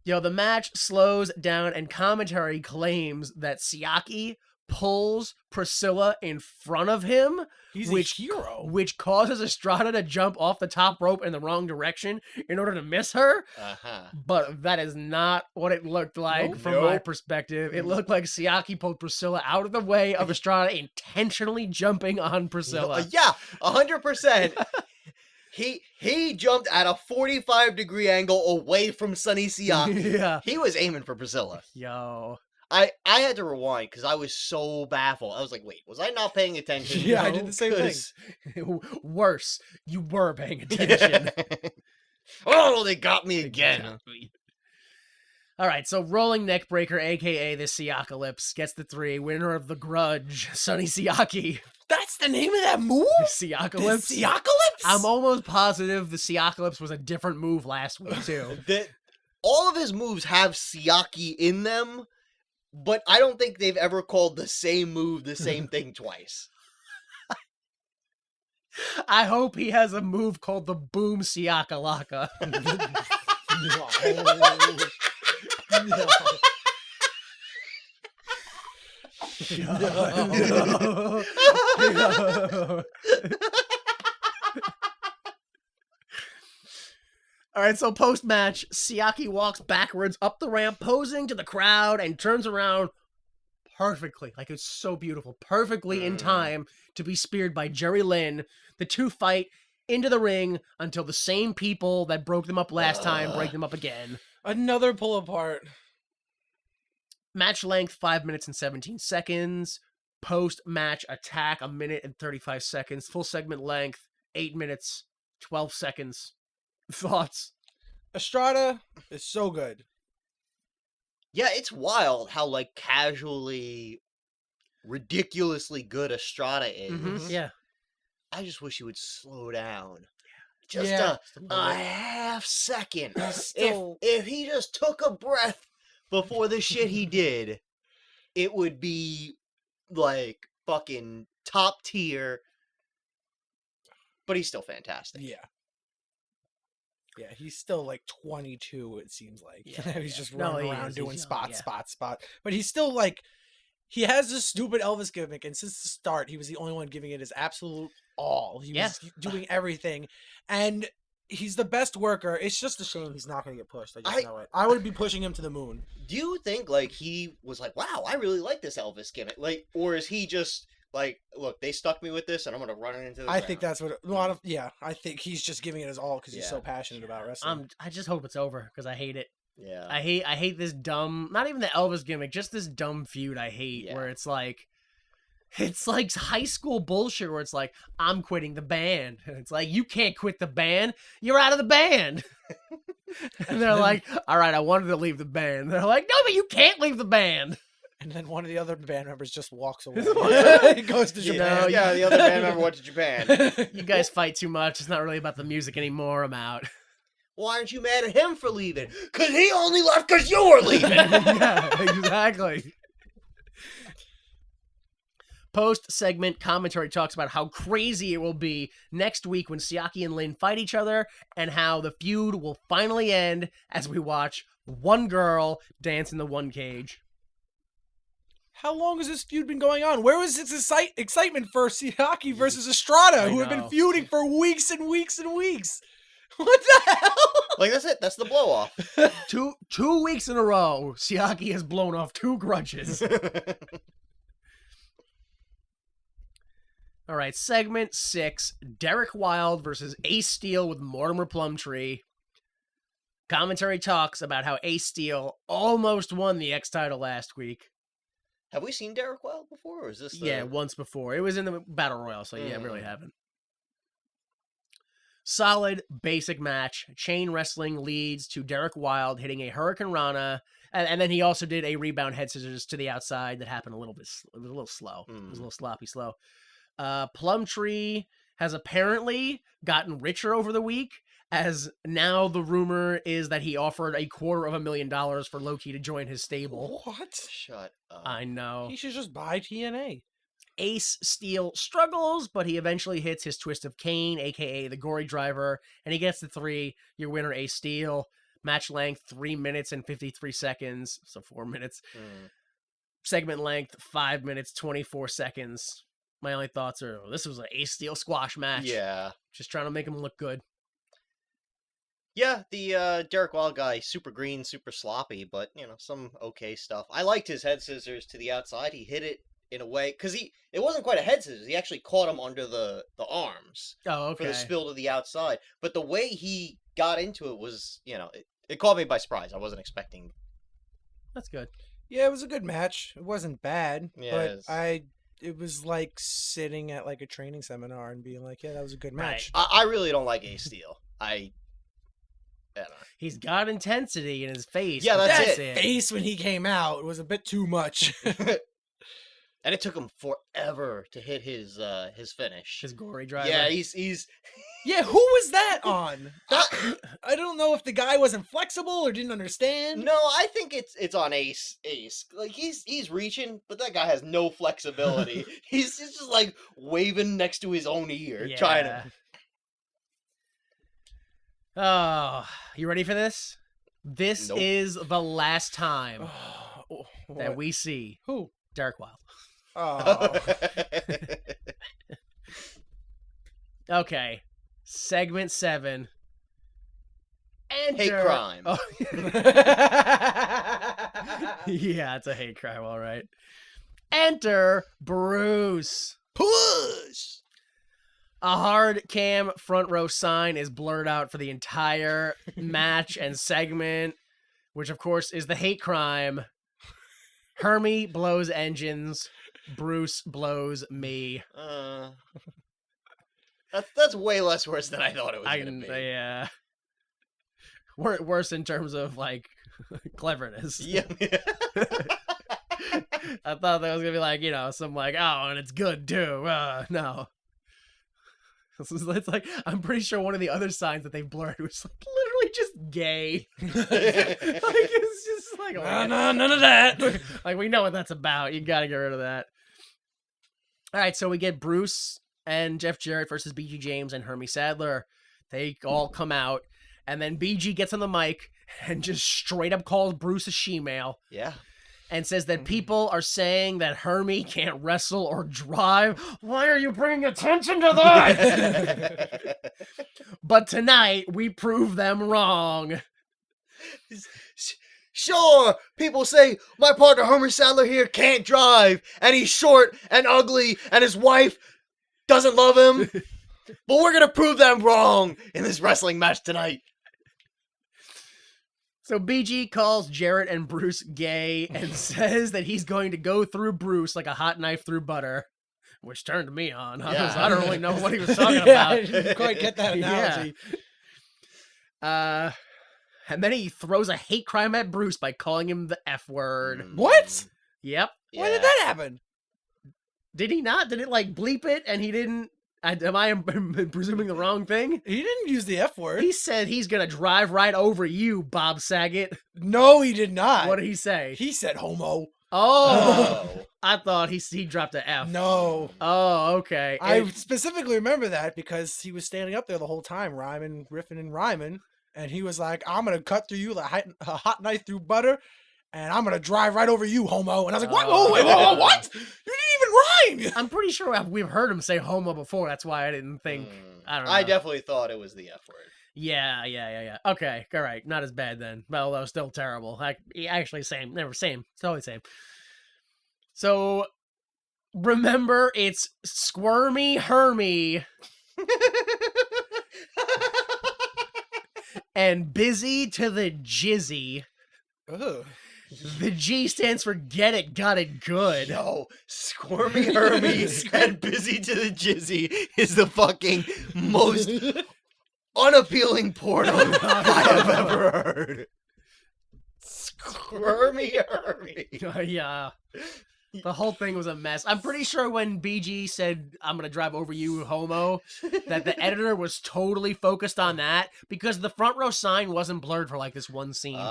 Yo, the match slows down, and commentary claims that Siaki pulls Priscilla in front of him, He's which a hero. which causes Estrada to jump off the top rope in the wrong direction in order to miss her. But that is not what it looked like Nope. from my perspective. It looked like Siaki pulled Priscilla out of the way of Estrada, intentionally jumping on Priscilla. Yeah, 100%. He jumped at a 45-degree angle away from Sonny Siaki. Yeah. He was aiming for Priscilla. Yo. I had to rewind because I was so baffled. I was like, wait, was I not paying attention? Yeah, I did the same thing. 'Cause- Worse, you were paying attention. Oh, they got me again. All right, so Rolling Neck Breaker, a.k.a. the Siakalypse, gets the 3. Winner of the Grudge, Sonny Siaki. That's the name of that move? The Siakalypse? The Siakalypse? I'm almost positive the Siakalypse was a different move last week, too. All of his moves have Siaki in them, but I don't think they've ever called the same move the same thing twice. I hope he has a move called the Boom-Siaka-Laka. No. All right, so post-match, Siaki walks backwards up the ramp, posing to the crowd, and turns around perfectly, like it's so beautiful, perfectly in time to be speared by Jerry Lynn. The two fight into the ring until the same people that broke them up last time break them up again. Another pull apart. Match length, 5 minutes and 17 seconds. Post-match attack, 1 minute and 35 seconds. Full segment length, 8 minutes, 12 seconds. Thoughts? Estrada is so good. Yeah, it's wild how like casually, ridiculously good Estrada is. Yeah. I just wish he would slow down. Just Yeah. a half second. Still- If he just took a breath before the shit he did, it would be like fucking top tier. But he's still fantastic. Yeah. Yeah, he's still like 22. It seems like he's just No, running he around is. doing He's young, spot. But he's still like, he has this stupid Elvis gimmick, and since the start, he was the only one giving it his absolute all. He was doing everything, and he's the best worker. It's just a shame he's not going to get pushed. I just know it. I would be pushing him to the moon. Do you think like he was like, wow, I really like this Elvis gimmick, like, or is he just like, look, they stuck me with this, and I'm gonna run it into the I ground? think that's what a lot of. Yeah, I think he's just giving it his all because he's so passionate about wrestling. I just hope it's over because I hate it. Yeah. I hate this dumb, not even the Elvis gimmick, just this dumb feud I hate where it's like high school bullshit where it's like, I'm quitting the band. And it's like, you can't quit the band. You're out of the band. And they're like, all right, I wanted to leave the band. And they're like, no, but you can't leave the band. And then one of the other band members just walks away. Yeah. He goes to Japan. No, yeah, the other band member went to Japan. You guys fight too much. It's not really about the music anymore. I'm out. Why aren't you mad at him for leaving? Because he only left because you were leaving. Yeah, exactly. Post-segment commentary talks about how crazy it will be next week when Siaki and Lynn fight each other and how the feud will finally end as we watch one girl dance in the one cage. How long has this feud been going on? Where was its excitement for Siaki versus Estrada, who have been feuding for weeks and weeks and weeks? What the hell? Like, that's it. That's the blow off. Two weeks in a row, Siaki has blown off 2 grudges. All right, segment 6, Derek Wilde versus Ace Steel with Mortimer Plumtree. Commentary talks about how Ace Steel almost won the X title last week. Have we seen Derek Wilde before, or is this the... Yeah, once before. It was in the Battle Royal, so yeah, really haven't. Solid, basic match. Chain wrestling leads to Derek Wilde hitting a Hurricane Rana, and then he also did a rebound head scissors to the outside that happened a little slow. It was a little sloppy slow. Plumtree has apparently gotten richer over the week, as now the rumor is that he offered $250,000 for Loki to join his stable. What? Shut up. I know. He should just buy TNA. Ace Steel struggles, but he eventually hits his twist of Kane, aka the Gory Driver, and he gets the 3. Your winner, Ace Steel. Match length 3 minutes and 53 seconds, so 4 minutes. Segment length 5 minutes 24 seconds. My only thoughts are, this was an Ace Steel squash match. Yeah. Just trying to make him look good. Yeah, the Derek Wilde guy, super green, super sloppy, but, some okay stuff. I liked his head scissors to the outside. He hit it in a way, because it wasn't quite a head scissors. He actually caught him under the arms. Oh, okay. For the spill to the outside. But the way he got into it was, it caught me by surprise. I wasn't expecting. That's good. Yeah, it was a good match. It wasn't bad, Yeah, but it was like sitting at like a training seminar and being like, yeah, that was a good match. I really don't like Ace Steel. I don't know. He's got intensity in his face. Yeah, that's That face when he came out was a bit too much. And it took him forever to hit his finish. His Gory Driver. Yeah, he's Yeah, who was that on? I don't know if the guy wasn't flexible or didn't understand. No, I think it's on Ace. Like he's reaching, but that guy has no flexibility. he's just like waving next to his own ear, trying to. Oh, you ready for this? This Nope. is the last time that we see Who? Derek Wilde. Oh. Okay, segment 7. Enter... Hate crime. Oh. Yeah, it's a hate crime, all right. Enter Bruce. Push. A hard cam front row sign is blurred out for the entire match and segment, which of course is the hate crime. Hermie blows engines. Bruce blows me. That's way less worse than I thought it was going to be. Yeah. Worse in terms of like cleverness. Yeah. I thought that was gonna be like, some like, oh, and it's good too. No. It's like, I'm pretty sure one of the other signs that they blurred was like literally just gay. Like it's just like, No, none of that. Like we know what that's about. You gotta get rid of that. All right, so we get Bruce and Jeff Jarrett versus BG James and Hermie Sadler. They all come out, And then BG gets on the mic and just straight up calls Bruce a she-male. Yeah. And says that people are saying that Hermie can't wrestle or drive. Why are you bringing attention to that? But tonight, we prove them wrong. Sure, people say my partner Homer Sadler here can't drive, and he's short and ugly, and his wife doesn't love him. But we're gonna prove them wrong in this wrestling match tonight. So BG calls Jarrett and Bruce gay and says that he's going to go through Bruce like a hot knife through butter, which turned me on. I don't really know what he was talking Yeah, I about. didn't quite get that analogy. And then he throws a hate crime at Bruce by calling him the F word. What? Yep. When did that happen? Did he not? Did it like bleep it and he didn't? Am I presuming the wrong thing? He didn't use the F word. He said he's going to drive right over you, Bob Saget. No, he did not. What did he say? He said homo. Oh, I thought he dropped an F. No. Oh, okay. I specifically remember that because he was standing up there the whole time, rhyming, riffing and rhyming. And he was like, I'm going to cut through you like a hot knife through butter. And I'm going to drive right over you, homo. And I was like, what? Whoa, wait, whoa, what? You didn't even rhyme. I'm pretty sure we've heard him say homo before. That's why I didn't think. I don't know. I definitely thought it was the F word. Yeah. Okay, all right. Not as bad then. Well, that was still terrible. Actually, same. Never same. It's totally same. So, remember, it's Squirmy Hermie and Busy to the Jizzy. Ugh. The G stands for Get It, Got It Good. Yo, Squirmy Hermes and Busy to the Jizzy is the fucking most unappealing porno I have ever heard. Squirmy Hermes. Yeah. The whole thing was a mess. I'm pretty sure when BG said, I'm going to drive over you, homo, that the editor was totally focused on that because the front row sign wasn't blurred for like this one scene.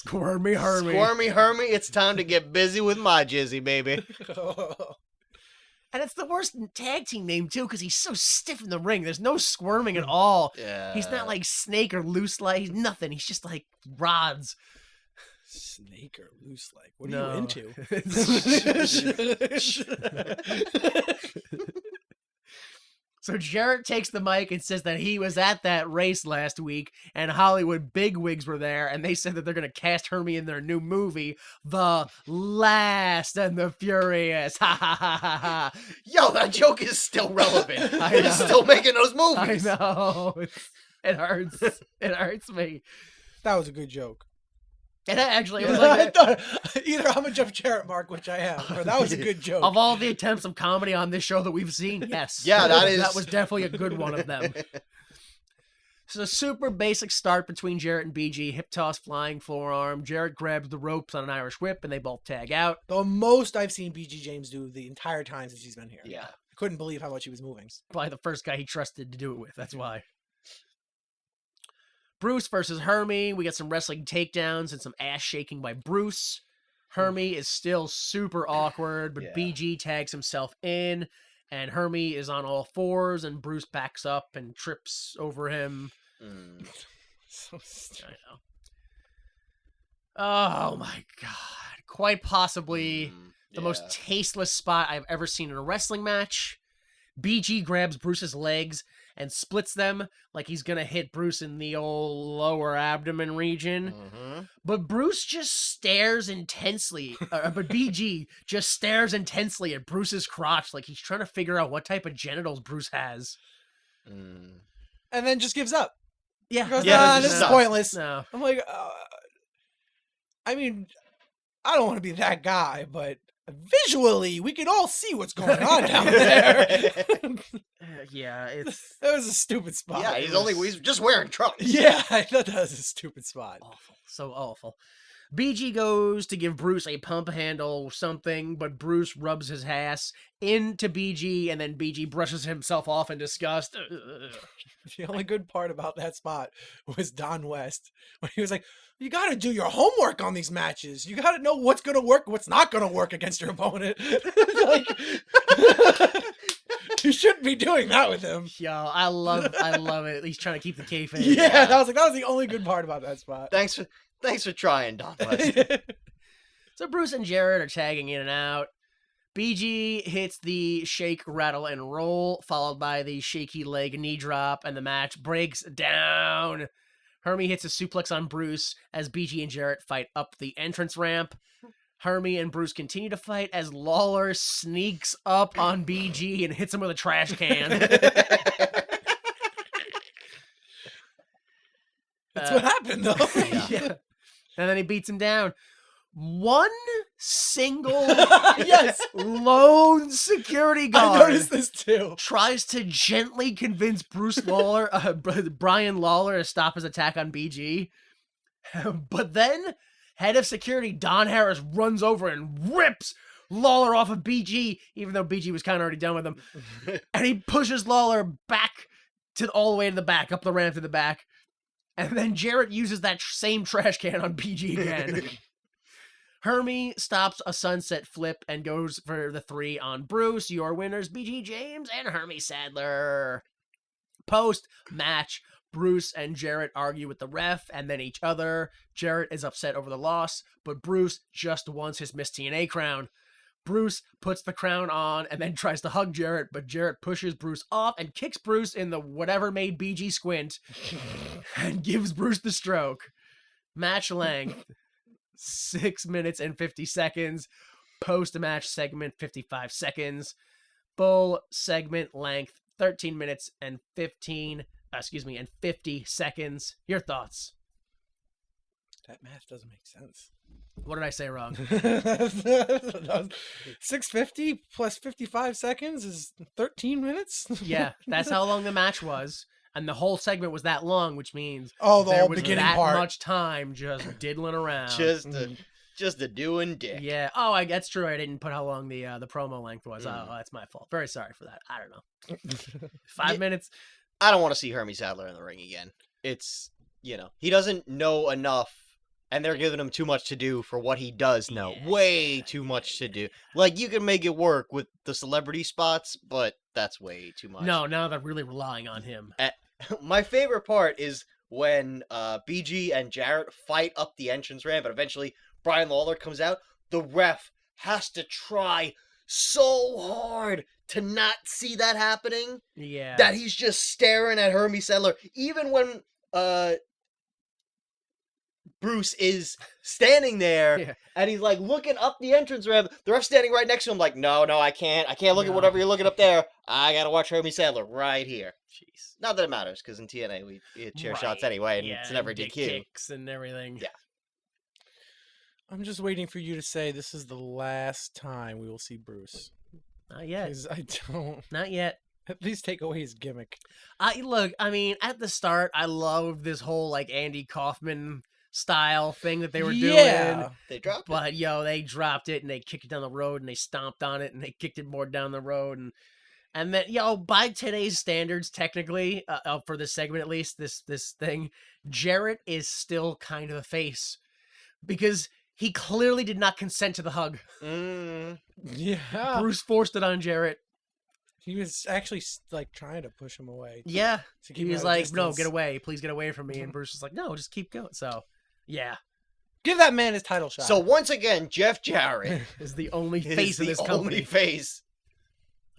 Squirmy Hermie. Squirmy Hermie, it's time to get busy with my jizzy, baby. And it's the worst tag team name, too, because he's so stiff in the ring. There's no squirming at all. Yeah. He's not like Snake or Loose Like. He's nothing. He's just like rods. Snake or loose like? What are you into? So Jarrett takes the mic and says that he was at that race last week and Hollywood bigwigs were there and they said that they're going to cast Hermie in their new movie, The Last and the Furious. Ha ha ha ha ha. Yo, that joke is still relevant. I know. He's still making those I movies. know. It hurts. It hurts me. That was a good joke. And actually, it was I like thought, either I'm a Jeff Jarrett mark, which I am, or that was a good joke. of all the attempts of comedy on this show that we've seen, yes. Yeah, that was definitely a good one of them. So super basic start between Jarrett and BG. Hip toss, flying forearm. Jarrett grabs the ropes on an Irish whip, and they both tag out. The most I've seen BG James do the entire time since he's been here. Yeah. I couldn't believe how much he was moving. Probably the first guy he trusted to do it with. That's why. Bruce versus Hermie. We get some wrestling takedowns and some ass shaking by Bruce. Hermie is still super awkward, but Yeah. BG tags himself in, and Hermie is on all fours, and Bruce backs up and trips over him. So stupid. I know. Oh my god. Quite possibly the most Yeah. tasteless spot I've ever seen in a wrestling match. BG grabs Bruce's legs and splits them like he's gonna hit Bruce in the old lower abdomen region. But Bruce just stares intensely, but BG just stares intensely at Bruce's crotch like he's trying to figure out what type of genitals Bruce has. And then just gives up. Yeah. Goes, Yeah, nah, this this is sucks. pointless. No. I'm like, I mean, I don't want to be that guy, but visually, we can all see what's going on down there. Yeah, it's That was a stupid spot. Yeah, he's just wearing trunks. Yeah, I thought that was a stupid spot. awful. So awful. BG goes to give Bruce a pump handle something, but Bruce rubs his ass into BG, and then BG brushes himself off in disgust. The only good part about that spot was Don West, when he was like, you got to do your homework on these matches. You got to know what's going to work, what's not going to work against your opponent. Like, You shouldn't be doing that with him. Yo, I love it. He's trying to keep the kayfabe. Yeah, that was the only good part about that spot. Thanks for trying, Don West. So Bruce and Jarrett are tagging in and out. BG hits the shake, rattle, and roll, followed by the shaky leg knee drop, and the match breaks down. Hermie hits a suplex on Bruce as BG and Jarrett fight up the entrance ramp. Hermie and Bruce continue to fight as Lawler sneaks up on BG and hits him with a trash can. That's what happened, though. Yeah. And then he beats him down. One single Yes, lone security I guard noticed this too. tries to gently convince Bruce Lawler, Brian Lawler, to stop his attack on BG. But then, head of security Don Harris runs over and rips Lawler off of BG, even though BG was kind of already done with him. And he pushes Lawler back all the way to the back, up the ramp to the back. And then Jarrett uses that same trash can on BG again. Hermie stops a sunset flip and goes for the 3 on Bruce. Your winners, BG James and Hermie Sadler. Post-match, Bruce and Jarrett argue with the ref and then each other. Jarrett is upset over the loss, but Bruce just wants his Miss TNA crown. Bruce puts the crown on and then tries to hug Jarrett, but Jarrett pushes Bruce off and kicks Bruce in the whatever made BG squint and gives Bruce the stroke. Match length, 6 minutes and 50 seconds. Post-match segment, 55 seconds. Full segment length, 13 minutes and 50 seconds. Your thoughts? That math doesn't make sense. What did I say wrong? 650 plus 55 seconds is 13 minutes? Yeah, that's how long the match was. And the whole segment was that long, which means Oh, the there whole was beginning that part. much time just diddling around. Just a doing dick. Yeah. Oh, that's true. I didn't put how long the promo length was. Oh, that's my fault. Very sorry for that. I don't know. 5 minutes. I don't want to see Hermie Sadler in the ring again. It's, he doesn't know enough, and they're giving him too much to do for what he does know. Yeah. Way too much to do. Like, you can make it work with the celebrity spots, but that's way too much. No, now they're really relying on him. My favorite part is when BG and Jarrett fight up the entrance ramp, and eventually Brian Lawler comes out. The ref has to try so hard to not see that happening. Yeah. That he's just staring at Hermie Sadler. Even when Bruce is standing there, Yeah. and he's like looking up the entrance ramp. The ref's standing right next to him, like, no, I can't look at whatever you're looking up there. I gotta watch Hermie Sadler right here. Jeez. Not that it matters, because in TNA we hit chair shots anyway, and it's never dick DQ. kicks and everything. Yeah. I'm just waiting for you to say this is the last time we will see Bruce. Not yet. 'Cause I don't. Not yet. At least take away his gimmick. I mean, at the start, I loved this whole like Andy Kaufman style thing that they were doing. They dropped it. But they dropped it and they kicked it down the road and they stomped on it and they kicked it more down the road and then by today's standards, technically, for this segment at least, this thing, Jarrett is still kind of a face because he clearly did not consent to the hug. Yeah. Bruce forced it on Jarrett. He was actually like trying to push him away. Yeah, To he keep him was at a like, "No, distance. get away! Please get away from me." And Bruce was like, "No, just keep going." So, yeah, Give that man his title shot. So once again, Jeff Jarrett is the only is face of the this only company. face.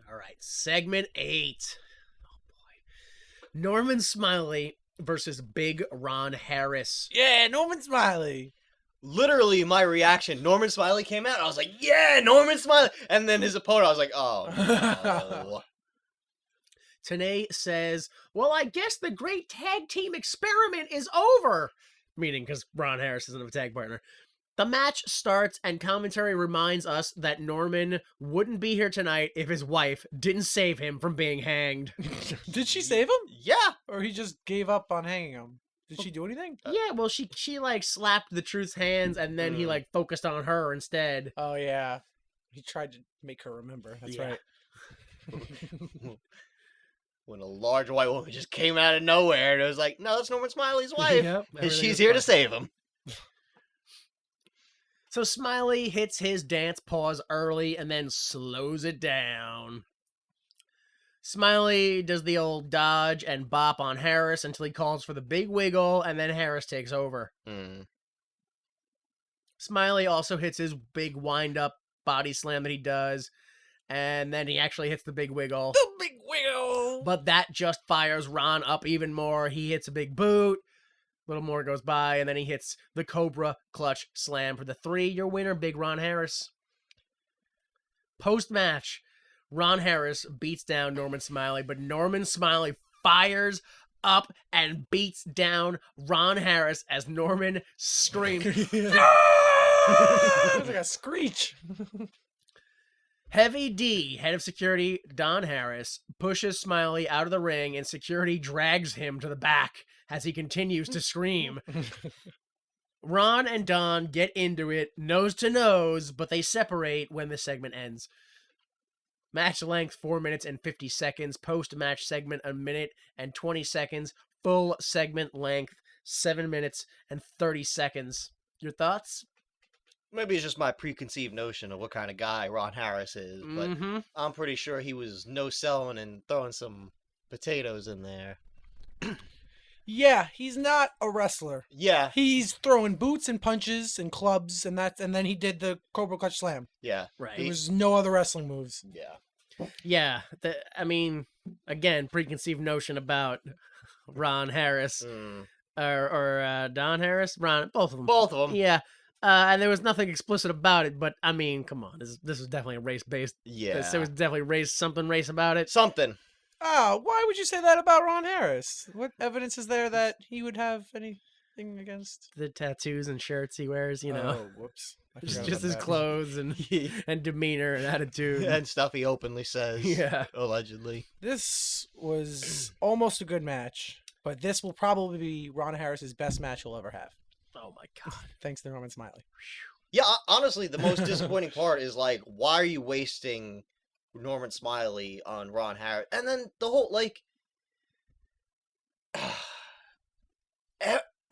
All right, segment 8. Oh boy, Norman Smiley versus Big Ron Harris. yeah, Norman Smiley. Literally, my reaction, Norman Smiley came out, I was like, yeah, Norman Smiley! And then his opponent, I was like, oh, no. Tenay says, "Well, I guess the great tag team experiment is over." Meaning because Ron Harris isn't a tag partner. The match starts and commentary reminds us that Norman wouldn't be here tonight if his wife didn't save him from being hanged. Did she save him? Yeah. Or he just gave up on hanging him? Did she do anything? Yeah, well, she like slapped the Truth's hands and then he like focused on her instead. Oh, yeah. He tried to make her remember. That's Yeah. right. When a large white woman just came out of nowhere, and it was like, no, that's Norman Smiley's wife. Yep, and everything she's is here to fine. save him. So Smiley hits his dance pause early and then slows it down. Smiley does the old dodge and bop on Harris until he calls for the big wiggle, and then Harris takes over. Mm. Smiley also hits his big wind-up body slam that he does, and then he actually hits the big wiggle. The big wiggle. But that just fires Ron up even more. He hits a big boot. A little more goes by, and then he hits the Cobra Clutch Slam for the 3. Your winner, Big Ron Harris. Post-match, Ron Harris beats down Norman Smiley, but Norman Smiley fires up and beats down Ron Harris as Norman screams. It's like a screech. Heavy D, head of security Don Harris, pushes Smiley out of the ring, and security drags him to the back as he continues to scream. Ron and Don get into it, nose to nose, but they separate when the segment ends. Match length 4 minutes and 50 seconds. Post-match segment 1 minute and 20 seconds. Full segment length 7 minutes and 30 seconds. Your thoughts? Maybe it's just my preconceived notion of what kind of guy Ron Harris is, but I'm pretty sure he was no-selling and throwing some potatoes in there. Yeah, he's not a wrestler. Yeah, He's throwing boots and punches and clubs, and then he did the Cobra Clutch Slam. yeah, Right. There was no other wrestling moves. yeah. Yeah. I mean, again, preconceived notion about Ron Harris Mm. or Don Harris. Ron, both of them. Both of them. Yeah. And there was nothing explicit about it, but I mean, come on. This was definitely a race-based. Yeah. There was definitely something race about it. Something. Oh, why would you say that about Ron Harris? What evidence is there that he would have anything against? The tattoos and shirts he wears, you know. Oh, whoops. I Just forgot his about that. clothes and demeanor and attitude. And stuff he openly says. Yeah. Allegedly. This was almost a good match, but this will probably be Ron Harris's best match he'll ever have. Oh my god. Thanks to Norman Smiley. Yeah, honestly, the most disappointing part is, like, why are you wasting Norman Smiley on Ron Harris? And then the whole, like...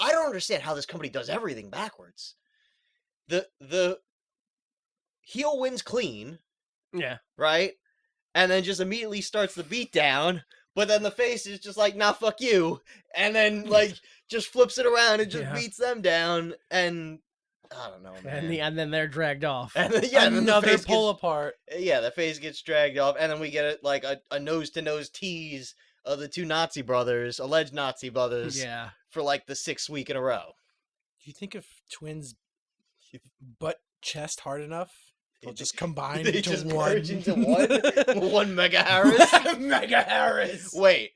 I don't understand how this company does everything backwards. The heel wins clean, Yeah. right? And then just immediately starts the beatdown, but then the face is just like, nah, fuck you. And then, like, just flips it around and just Yeah. beats them down, and... I don't know, man. And then they're dragged off. And then, yeah, and then the Another face pull gets, apart. yeah, the face gets dragged off, and then we get it like a nose-to-nose tease of the two Nazi brothers, alleged Nazi brothers, Yeah. for like the 6th week in a row. Do you think if twins butt chest hard enough, they'll They just combine They into just one? merge into one? One Mega Harris? Mega Harris. Wait,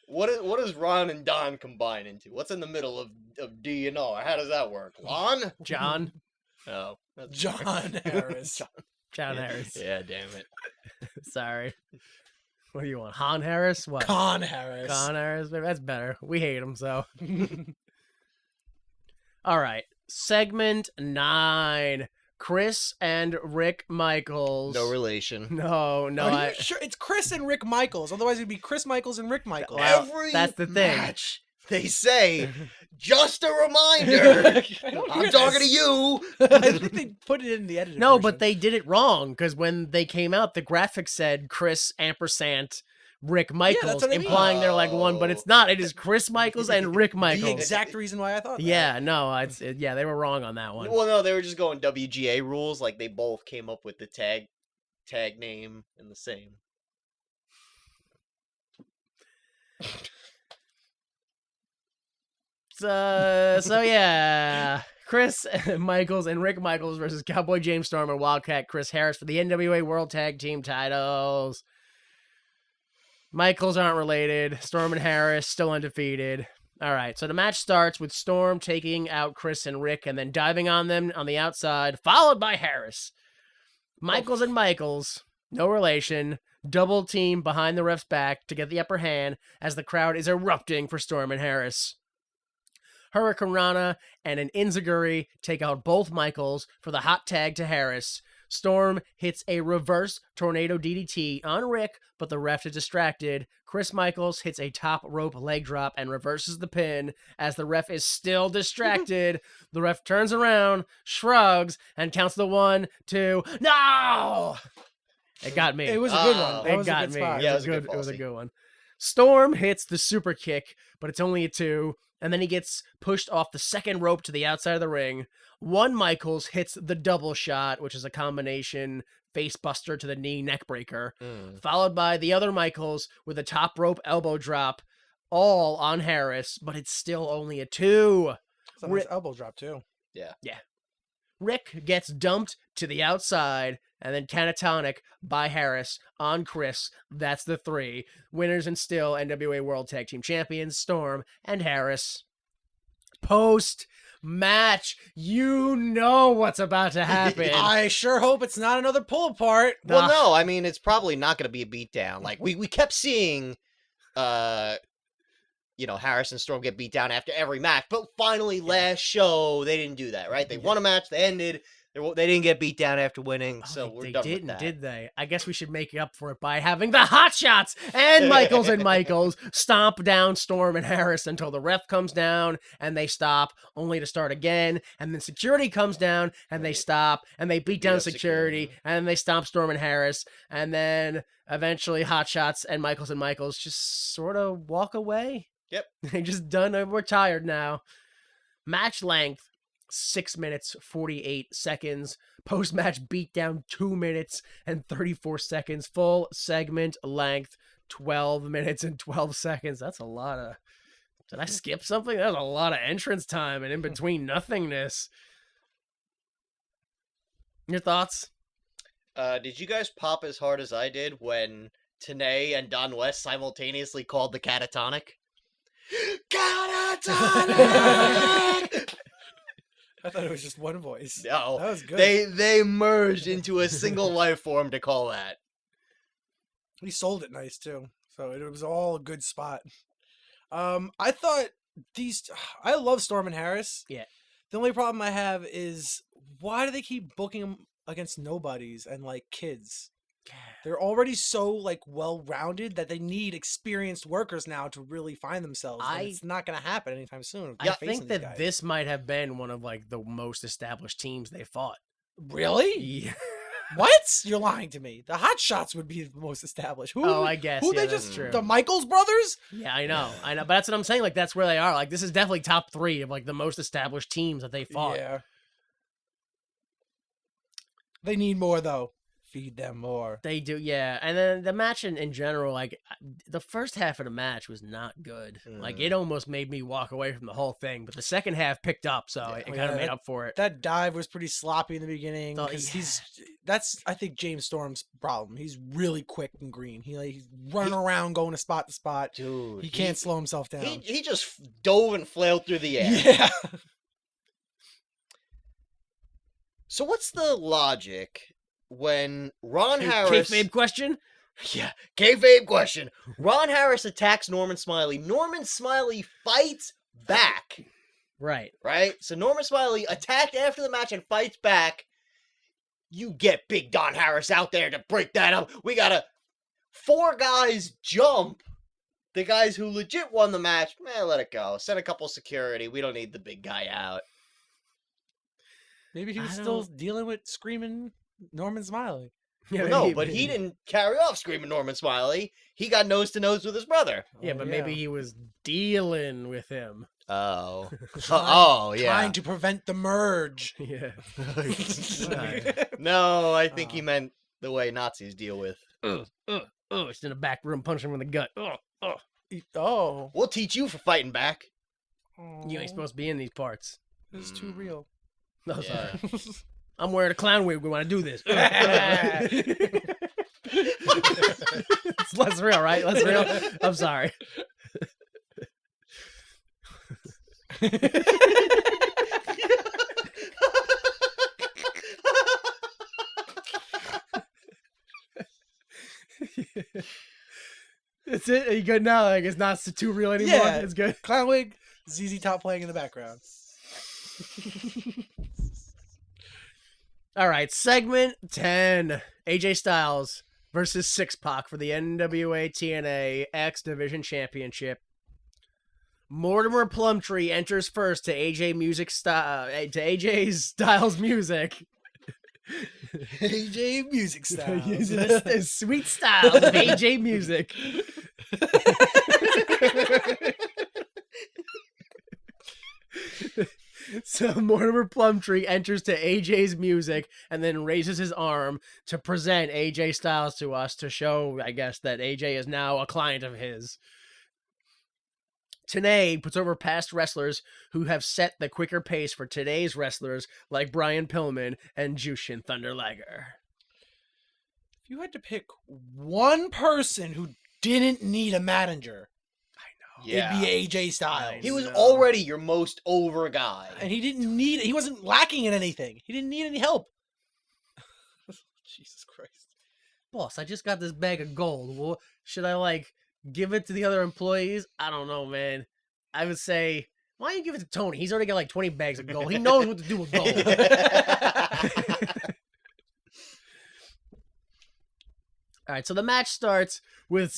what does Ron and Don combine into? What's in the middle of D and R? How does that work? Lon? John. Oh, that's John Harris. John Harris. Yeah, damn it. Sorry. What do you want? Han Harris? What? Con Harris. Con Harris? Maybe that's better. We hate him, so. All right. Segment 9. Chris and Rick Michaels. No relation. No, Are you sure? It's Chris and Rick Michaels. Otherwise, it'd be Chris Michaels and Rick Michaels. Well, Every that's the thing. match, they say, just a reminder. I'm talking to you. I think they put it in the edited No, version. but they did it wrong because when they came out, the graphic said Chris ampersand Rick Michaels, what I mean. implying they're like one, but it's not. It is Chris Michaels and Rick the Michaels. exact reason why I thought that. Yeah, no, yeah, they were wrong on that one. Well, no, they were just going WGA rules. Like, they both came up with the tag name and the same. So yeah, Chris Michaels and Rick Michaels versus Cowboy James Storm and Wildcat Chris Harris for the NWA World Tag Team titles. Michaels aren't related. Storm and Harris still undefeated. All right, so the match starts with Storm taking out Chris and Rick and then diving on them on the outside, followed by Harris. Michaels and Michaels, no relation, double team behind the ref's back to get the upper hand as the crowd is erupting for Storm and Harris. Hurricane Rana and an Inzaguri take out both Michaels for the hot tag to Harris. Storm hits a reverse tornado DDT on Rick, but the ref is distracted. Chris Michaels hits a top rope leg drop and reverses the pin. As the ref is still distracted, the ref turns around, shrugs, and counts the 1, 2, no! It got me. It was a good one. Oh. That It was a got good me. spot. Yeah, It was a good good. It was a falsie. good one. Storm hits the super kick, but it's only a 2, and then he gets pushed off the second rope to the outside of the ring. One Michaels hits the double shot, which is a combination face buster to the knee neck breaker, followed by the other Michaels with a top rope elbow drop, all on Harris, but it's still only a 2. It's a nice elbow drop too. Rick gets dumped to the outside, and then catatonic by Harris on Chris. That's the 3. Winners and still NWA World Tag Team Champions, Storm and Harris. Post match, you know what's about to happen. I sure hope it's not another pull apart. Well, no, I mean it's probably not going to be a beatdown. Like we kept seeing, Harris and Storm get beat down after every match, but finally last show they didn't do that, right? They won a match, they ended. They didn't get beat down after winning, so we're done with that. Did they? I guess we should make up for it by having the Hot Shots and Michaels stomp down Storm and Harris until the ref comes down and they stop, only to start again. And then security comes down and they stop and they beat down up security and then they stomp Storm and Harris. And then eventually Hot Shots and Michaels just sort of walk away. Yep. They're just done. We're tired now. Match length. 6 minutes, 48 seconds. Post-match beatdown, 2 minutes and 34 seconds. Full segment length, 12 minutes and 12 seconds. That's a lot of... Did I skip something? That was a lot of entrance time and in between nothingness. Your thoughts? Did you guys pop as hard as I did when Tenay and Don West simultaneously called the catatonic? Catatonic! I thought it was just one voice. No, That was good. they merged into a single life form to call that. He sold it nice too. So it was all a good spot. I thought I love Storm and Harris. Yeah. The only problem I have is why do they keep booking them against nobodies and like kids? They're already so like well-rounded that they need experienced workers now to really find themselves. And it's not going to happen anytime soon. if I they're facing think these that guys. this might have been one of like the most established teams they fought. Really? Yeah. What? You're lying to me. The Hot Shots would be the most established. Who? Oh, I guess. Who Yeah, they that's just true. the Michaels brothers? Yeah, I know. But that's what I'm saying. Like, that's where they are. Like, this is definitely top 3 of like the most established teams that they fought. Yeah. They need more though. Feed them more. They do, yeah. And then the match in general, like, the first half of the match was not good. Like, it almost made me walk away from the whole thing. But the second half picked up, so it kind of made up for it. That dive was pretty sloppy in the beginning. Oh, 'Cause yeah. that's I think James Storm's problem. He's really quick and green. He's running around going to spot, Dude, He can't slow himself down. He just dove and flailed through the air. Yeah. So what's the logic when Ron Harris... Kayfabe question? Yeah, kayfabe question. Ron Harris attacks Norman Smiley. Norman Smiley fights back, Right. right? So Norman Smiley attacked after the match and fights back. You get Big Don Harris out there to break that up. We gotta... 4 guys jump. The guys who legit won the match, let it go. Send a couple security. We don't need the big guy out. Maybe he was I still don't- dealing with screaming Norman Smiley. Yeah, Well, no, maybe- but he didn't carry off screaming Norman Smiley. He got nose to nose with his brother. Yeah, but maybe he was dealing with him. Oh. Trying Yeah. to prevent the merge. Yeah. No, I think he meant the way Nazis deal with. It's in the back room, punch him in the gut. Oh. We'll teach you for fighting back. You ain't supposed to be in these parts. This is too real. No, Yeah. sorry. I'm wearing a clown wig. We want to do this. It's less real, right? Less real. I'm sorry. That's it. Are you good now? Like it's not too real anymore. Yeah. It's good. Clown wig, ZZ Top playing in the background. All right, segment 10. AJ Styles versus 6-Pac for the NWA TNA X Division Championship. Mortimer Plumtree enters first to AJ Styles music. AJ music style. Using the sweet styles of AJ music. So Mortimer Plumtree enters to AJ's music and then raises his arm to present AJ Styles to us to show, I guess, that AJ is now a client of his. Tenay puts over past wrestlers who have set the quicker pace for today's wrestlers like Brian Pillman and Jushin Thunder Liger. If you had to pick one person who didn't need a manager, Yeah. it'd be AJ Styles. He was already your most over guy. And he wasn't lacking in anything. He didn't need any help. Jesus Christ. Boss, I just got this bag of gold. Well, should I, give it to the other employees? I don't know, man. I would say, why don't you give it to Tony? He's already got 20 bags of gold. He knows what to do with gold. All right, so the match starts with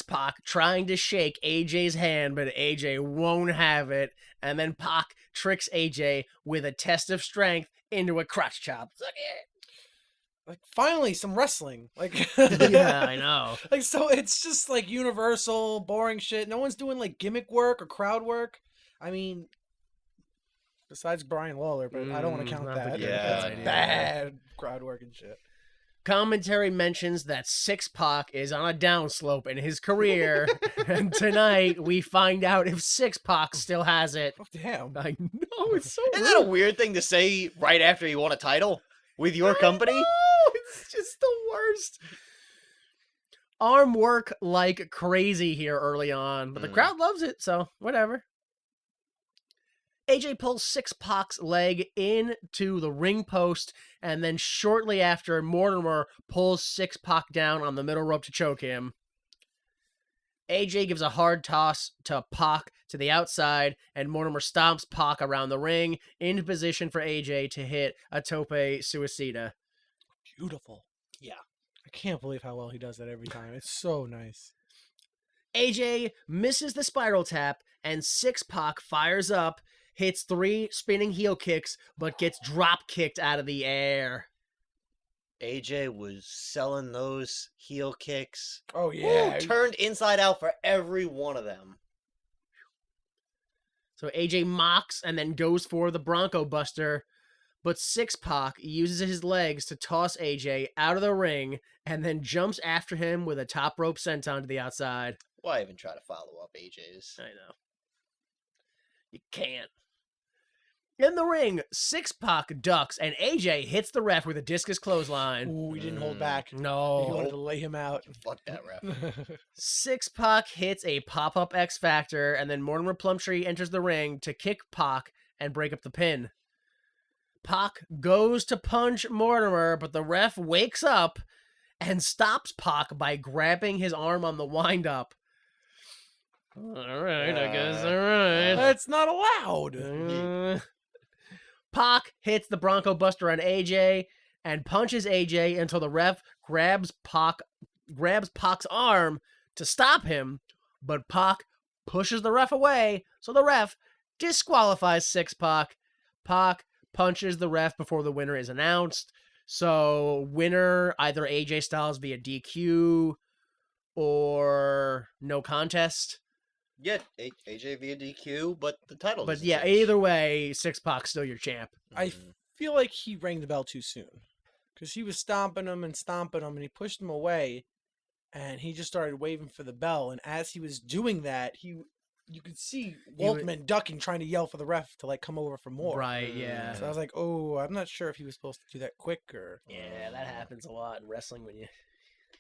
Pac trying to shake AJ's hand, but AJ won't have it. And then Pac tricks AJ with a test of strength into a crotch chop. Finally, some wrestling. Yeah, I know. So it's just universal, boring shit. No one's doing gimmick work or crowd work. I mean, besides Brian Lawler, but I don't want to count not that. the good That's idea. bad crowd work and shit. Commentary mentions that Pac is on a downslope in his career, and tonight we find out if Pac still has it. Oh, damn. I know, it's so Isn't that a weird thing to say right after you won a title with your company? know, it's just the worst. Arm work like crazy here early on, but the crowd loves it, so whatever. AJ pulls Pac's leg into the ring post, and then shortly after, Mortimer pulls Pac down on the middle rope to choke him. AJ gives a hard toss to Pac to the outside, and Mortimer stomps Pac around the ring into position for AJ to hit a tope suicida. Beautiful. Yeah. I can't believe how well he does that every time. It's so nice. AJ misses the spiral tap, and Pac fires up, hits 3 spinning heel kicks, but gets drop kicked out of the air. AJ was selling those heel kicks. Oh, yeah. Ooh, turned inside out for every one of them. So AJ mocks and then goes for the Bronco Buster, but Pac uses his legs to toss AJ out of the ring and then jumps after him with a top rope senton to the outside. Why even try to follow up AJ's? I know. You can't. In the ring, Pac ducks and AJ hits the ref with a discus clothesline. Ooh, he didn't hold back. He No. wanted to lay him out. Fuck that ref. Pac hits a pop-up X Factor, and then Mortimer Plumtree enters the ring to kick Pac and break up the pin. Pac goes to punch Mortimer, but the ref wakes up and stops Pac by grabbing his arm on the wind-up. All right, I guess. All right. That's not allowed. Pac hits the Bronco Buster on AJ and punches AJ until the ref grabs Pac's arm to stop him, but Pac pushes the ref away, so the ref disqualifies Pac. Pac punches the ref before the winner is announced. So winner, either AJ Styles via DQ or no contest. Yeah, AJ via DQ, but the title. But doesn't yeah, change. either way, Pac's still your champ. I feel like he rang the bell too soon. Because he was stomping him, and he pushed him away, and he just started waving for the bell. And as he was doing that, you could see Waltman ducking, trying to yell for the ref to come over for more. Right, yeah. So I was like, oh, I'm not sure if he was supposed to do that quick or. Yeah, that happens a lot in wrestling when you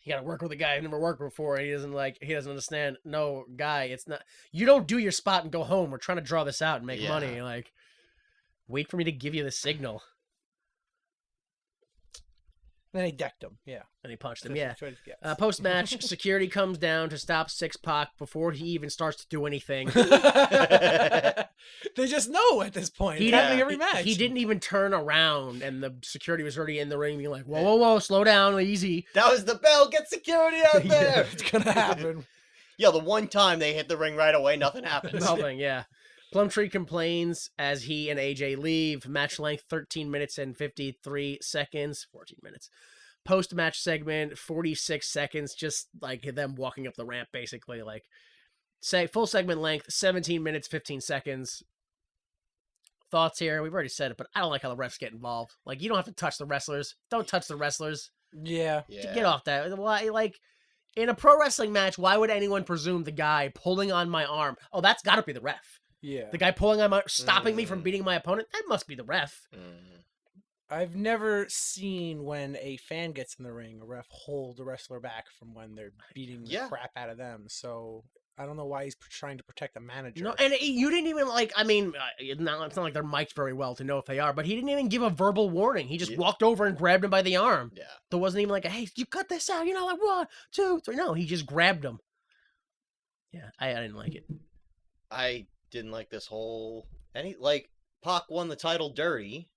got to work with a guy who never worked before and he doesn't understand. No, guy, it's not. You don't do your spot and go home. We're trying to draw this out and make money. Wait for me to give you the signal. Then he decked him. Yeah. And he punched him. Yeah. Yeah. Post match, security comes down to stop Pac before he even starts to do anything. They just know at this point. He It's happening every match. He didn't even turn around, and the security was already in the ring, being like, "Whoa, whoa, whoa, slow down, easy." That was the bell. Get security out there. It's gonna happen. Yeah, the one time they hit the ring right away, nothing happens. Nothing, yeah. Plumtree complains as he and AJ leave. Match length 13 minutes and 53 seconds. 14 minutes. Post-match segment 46 seconds. Just like them walking up the ramp, basically. Like, say full segment length 17 minutes 15 seconds. Thoughts here? We've already said it, but I don't like how the refs get involved. Like, you don't have to touch the wrestlers. Don't touch the wrestlers. Yeah. Get off that. Why? Like, in a pro wrestling match, why would anyone presume the guy pulling on my arm? Oh, that's got to be the ref. Yeah. The guy pulling on my, stopping me from beating my opponent. That must be the ref. I've never seen when a fan gets in the ring, a ref hold a wrestler back from when they're beating the crap out of them. So I don't know why he's trying to protect the manager. No, and you didn't even like. I mean, it's not like they're mic'd very well to know if they are, but he didn't even give a verbal warning. He just walked over and grabbed him by the arm. Yeah, there wasn't even like a, hey, you cut this out. You know, like 1, 2, 3. No, he just grabbed him. Yeah, I didn't like it. I didn't like this whole like Pac won the title dirty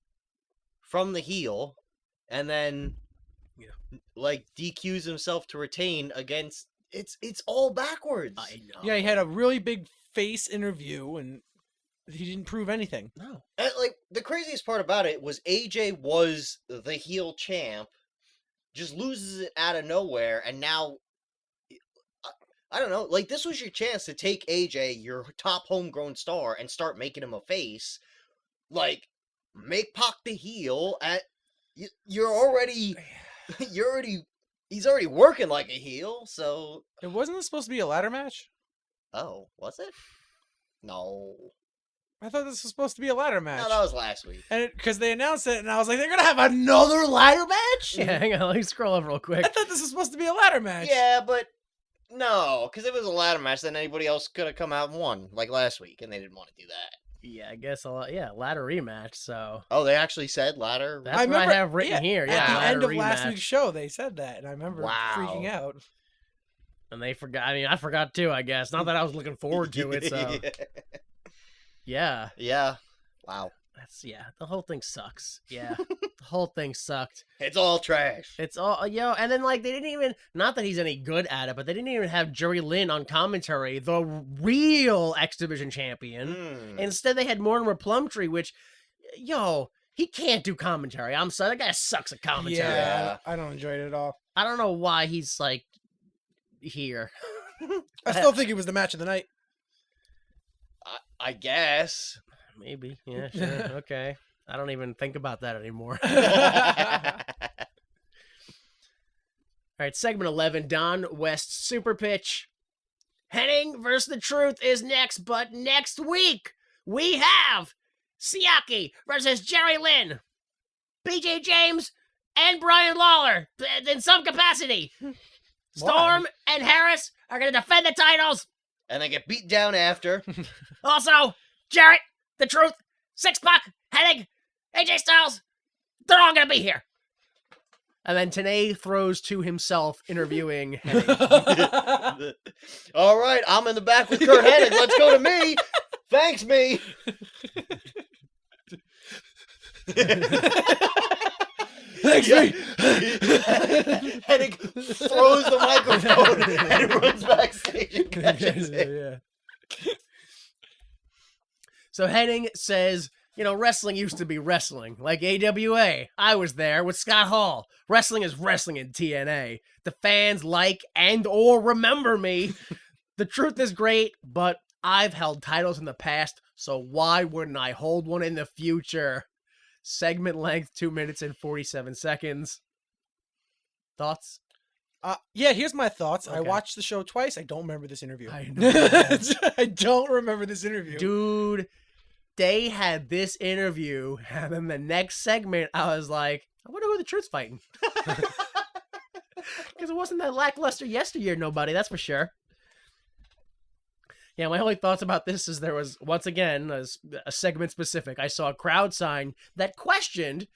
from the heel, and then like DQs himself to retain against. It's all backwards. I know. Yeah, he had a really big face interview, and he didn't prove anything. No. And, like, the craziest part about it was AJ was the heel champ, just loses it out of nowhere, and now I don't know. Like, this was your chance to take AJ, your top homegrown star, and start making him a face. Like, make Pac the heel. He's already working like a heel, so... It wasn't supposed to be a ladder match? Oh, was it? No. I thought this was supposed to be a ladder match. No, that was last week. And because they announced it, and I was like, they're going to have another ladder match? Yeah, hang on. Let me scroll over real quick. I thought this was supposed to be a ladder match. Yeah, but no, because if it was a ladder match, then anybody else could have come out and won, like last week, and they didn't want to do that. Yeah, I guess ladder rematch, so... Oh, they actually said ladder? That's what I have written here. Yeah, at the end of ladder last rematch. week's show, they said that, and I remember freaking out. And they forgot. I mean, I forgot too, I guess. Not that I was looking forward to it, so... Yeah. Yeah. Wow. The whole thing sucks. Yeah. The whole thing sucked. It's all trash. It's all, and then, like, they didn't even, not that he's any good at it, but they didn't even have Jerry Lynn on commentary, the real X Division champion. Instead, they had Mortimer Plumtree, which, he can't do commentary. I'm sorry, that guy sucks at commentary. Yeah, I don't enjoy it at all. I don't know why he's, like, here. I still think it was the match of the night. I guess. Maybe. Yeah, sure. Okay. I don't even think about that anymore. All right, segment 11, Don West Super Pitch. Henning versus The Truth is next, but next week we have Siaki versus Jerry Lynn, BJ James, and Brian Lawler in some capacity. Storm and Harris are going to defend the titles. And they get beat down after. Also, Jarrett, The Truth, Six-Pack, Hennig, AJ Styles, they're all going to be here. And then Tenay throws to himself interviewing Hennig. All right, I'm in the back with Kurt Hennig. Let's go to me. Thanks, me. Thanks, me. Hennig throws the microphone and runs backstage and catches it. Yeah. So Hennig says, wrestling used to be wrestling, like AWA. I was there with Scott Hall. Wrestling is wrestling in TNA. The fans like and or remember me. The Truth is great, but I've held titles in the past, so why wouldn't I hold one in the future? Segment length, 2 minutes and 47 seconds. Thoughts? Yeah, here's my thoughts. Okay. I watched the show twice. I don't remember this interview. I know. I don't remember this interview. Dude, they had this interview, and then the next segment, I was like, I wonder who The Truth's fighting. Because it wasn't that lackluster yesteryear, nobody, that's for sure. Yeah, my only thoughts about this is there was, once again, a segment specific. I saw a crowd sign that questioned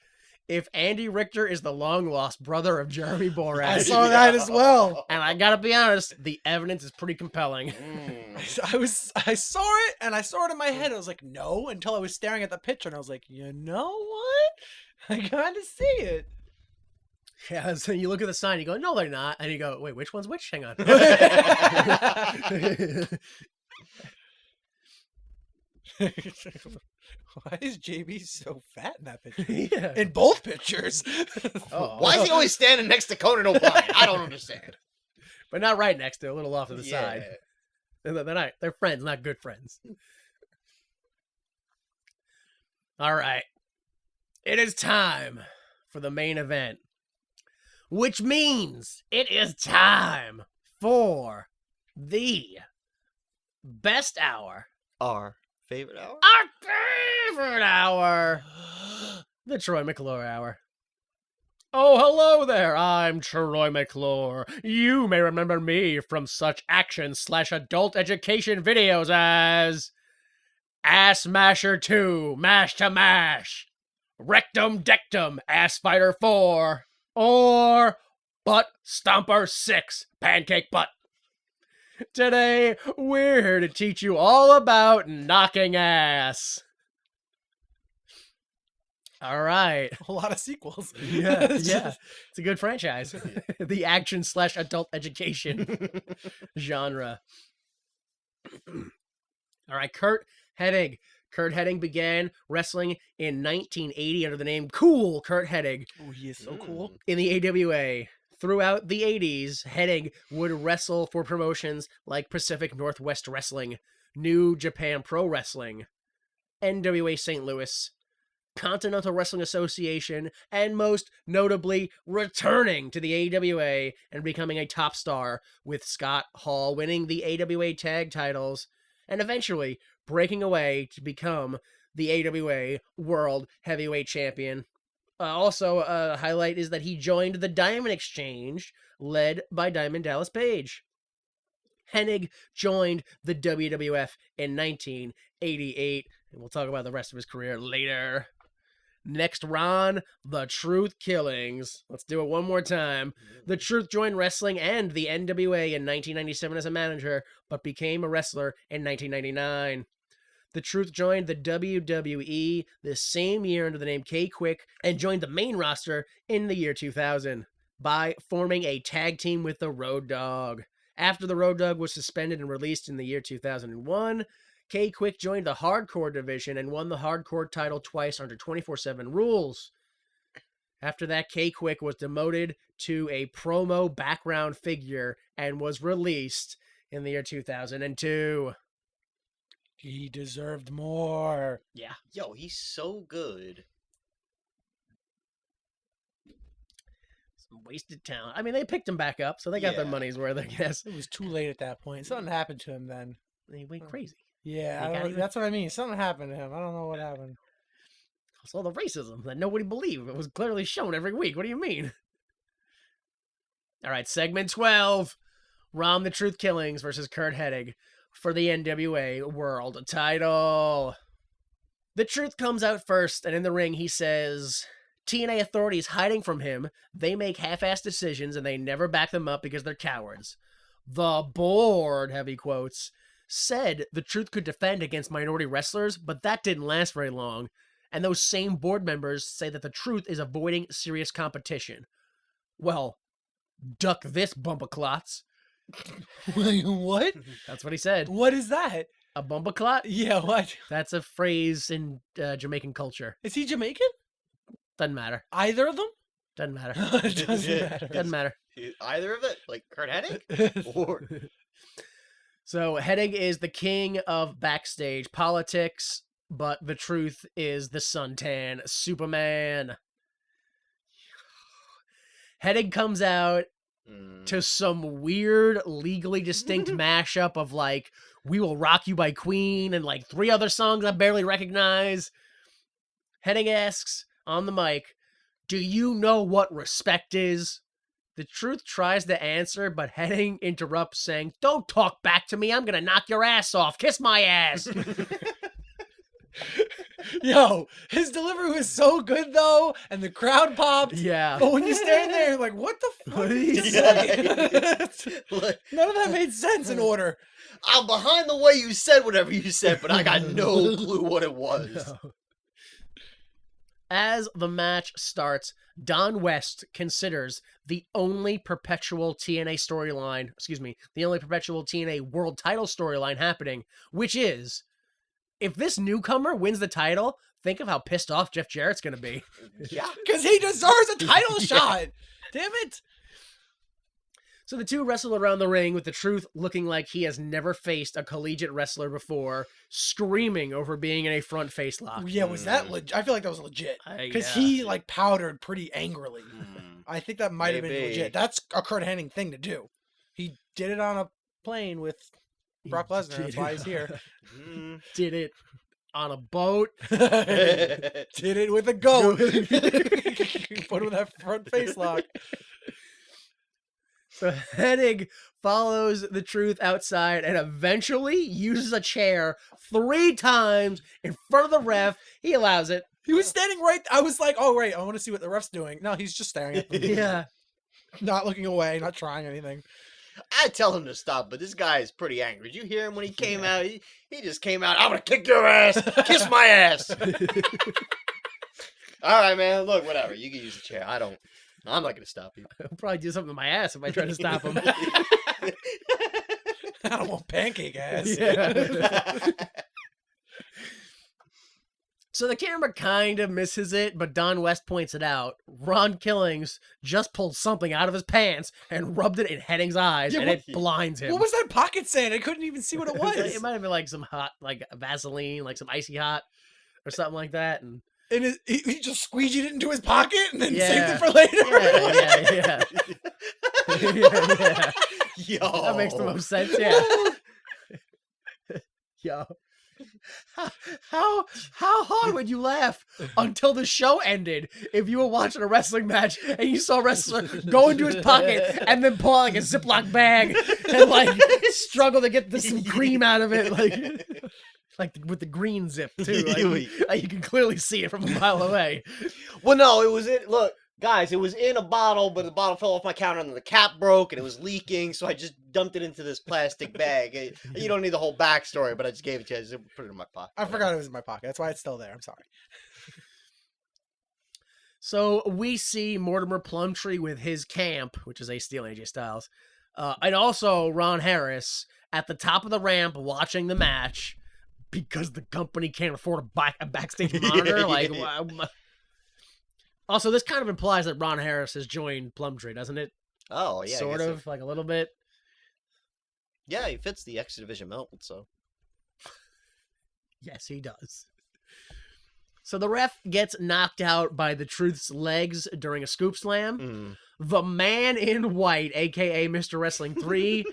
if Andy Richter is the long-lost brother of Jeremy Borash. I saw that as well. And I gotta be honest, the evidence is pretty compelling. I saw it, and I saw it in my head. I was like, no, until I was staring at the picture, and I was like, you know what? I kind of see it. Yeah, so you look at the sign, you go, no, they're not. And you go, wait, which one's which? Hang on. Why is JB so fat in that picture? Yeah. In both pictures. Oh. Why is he always standing next to Conan O'Brien? I don't understand. But not right next to, a little off to the side. Yeah. They're friends, not good friends. All right. It is time for the main event, which means it is time for the best hour, Our favorite hour? our favorite hour, the Troy McClure hour. Oh, hello there. I'm Troy McClure. You may remember me from such action/adult education videos as Ass Masher 2, Mash to Mash, Rectum Dectum, Ass Fighter 4, or Butt Stomper 6, Pancake Butt. Today, we're here to teach you all about knocking ass. All right. A lot of sequels. Yeah. It's a good franchise. The action/adult education genre. All right, Kurt Hennig. Kurt Hennig began wrestling in 1980 under the name Cool Kurt Hennig Oh, he is so cool. in the AWA. Throughout the 80s, Hennig would wrestle for promotions like Pacific Northwest Wrestling, New Japan Pro Wrestling, NWA St. Louis, Continental Wrestling Association, and most notably, returning to the AWA and becoming a top star with Scott Hall winning the AWA tag titles and eventually breaking away to become the AWA World Heavyweight Champion. Also, a highlight is that he joined the Diamond Exchange, led by Diamond Dallas Page. Hennig joined the WWF in 1988, and we'll talk about the rest of his career later. Next, Ron, The Truth Killings. Let's do it one more time. The Truth joined wrestling and the NWA in 1997 as a manager, but became a wrestler in 1999. The Truth joined the WWE the same year under the name K-Quick and joined the main roster in the year 2000 by forming a tag team with the Road Dogg. After the Road Dogg was suspended and released in the year 2001, K-Quick joined the Hardcore division and won the Hardcore title twice under 24/7 rules. After that, K-Quick was demoted to a promo background figure and was released in the year 2002. He deserved more. Yeah. Yo, he's so good. Some wasted talent. I mean, they picked him back up, so they got their Yeah. money's worth, I guess. It was too late at that point. Something happened to him then. They went crazy. Yeah, They I got don't, even- that's what I mean. Something happened to him. I don't know what happened. It's all the racism that nobody believed. It was clearly shown every week. What do you mean? All right, segment 12. Ron the Truth Killings versus Kurt Hennig for the NWA World title. The Truth comes out first, and in the ring he says, TNA authorities hiding from him, they make half-assed decisions and they never back them up because they're cowards. The board, heavy quotes, said the Truth could defend against minority wrestlers, but that didn't last very long. And those same board members say that the Truth is avoiding serious competition. Well, duck this, bumpaclots. What? That's what he said. What is that? A bumpaclot? Yeah, what? That's a phrase in Jamaican culture. Is he Jamaican? Doesn't matter. Either of them? Doesn't matter. It doesn't matter. Doesn't matter. Either of it? Like Kurt Hennig? Or So Hennig is the king of backstage politics, but the Truth is the suntan Superman. Hennig comes out to some weird, legally distinct mashup of like "We Will Rock You" by Queen and like 3 other songs I barely recognize. Hennig asks on the mic, "Do you know what respect is?" The Truth tries to answer, but Hennig interrupts, saying, "Don't talk back to me. I'm gonna knock your ass off. Kiss my ass." Yo, his delivery was so good though, and the crowd popped. Yeah. But when you stand there, you're like, what the fuck What did did he he say? like, None of that made sense in order. I'm behind the way you said whatever you said, but I got no clue what it was. As the match starts, Don West considers the only perpetual TNA storyline, the only perpetual TNA world title storyline happening, which is if this newcomer wins the title, think of how pissed off Jeff Jarrett's going to be. Yeah. Because he deserves a title shot. Damn it. So the two wrestle around the ring with the Truth looking like he has never faced a collegiate wrestler before, screaming over being in a front face lock. Yeah, was that legit? I feel like that was legit. Because Yeah. he like powdered pretty angrily. Mm. I think that might have been Maybe. legit. That's a Kurt Hennig thing to do. He did it on a plane with Brock Lesnar. That's why he's here. Mm. Did it on a boat. Did it with a goat. Put him in that front face lock. So Hennig follows the Truth outside and eventually uses a chair 3 times in front of the ref. He allows it. He was standing right. I was like, oh, right. I want to see what the ref's doing. No, he's just staring at them. Yeah. Not looking away, not trying anything. I tell him to stop, but this guy is pretty angry. Did you hear him when he came out? He just came out, I'm going to kick your ass. Kiss my ass. All right, man. Look, whatever. You can use the chair. I'm not going to stop you. He'll probably do something to my ass if I try to stop him. I don't want pancake ass. Yeah. So the camera kind of misses it, but Don West points it out. Ron Killings just pulled something out of his pants and rubbed it in Hennig's eyes, Yeah, and what- it blinds him. What was that pocket saying? I couldn't even see what it was. It might have been like some hot, like Vaseline, like some icy hot, or something like that. And And he just squeegeed it into his pocket and then Yeah. saved it for later. yeah. Yeah. Yo. That makes the most sense. Yeah. Yo. How hard would you laugh until the show ended if you were watching a wrestling match and you saw a wrestler go into his pocket and then pull out like a Ziploc bag and like struggle to get some cream out of it, like with the green zip too. Like, you can clearly see it from a mile away. Well, no, it was look, guys, it was in a bottle, but the bottle fell off my counter and the cap broke and it was leaking, so I just dumped it into this plastic bag. You don't need the whole backstory, but I just gave it to you. I just put it in my pocket. I forgot it was in my pocket. That's why it's still there. I'm sorry. So we see Mortimer Plumtree with his camp, which is Ace Steel and AJ Styles, and also Ron Harris at the top of the ramp watching the match because the company can't afford a backstage monitor. Also, this kind of implies that Ron Harris has joined Plumtree, doesn't it? Oh, yeah. I Sort guess of, like a little bit. Yeah, he fits the X Division belt, so. Yes, he does. So the ref gets knocked out by the Truth's legs during a scoop slam. Mm. The Man in White, a.k.a. Mr. Wrestling 3,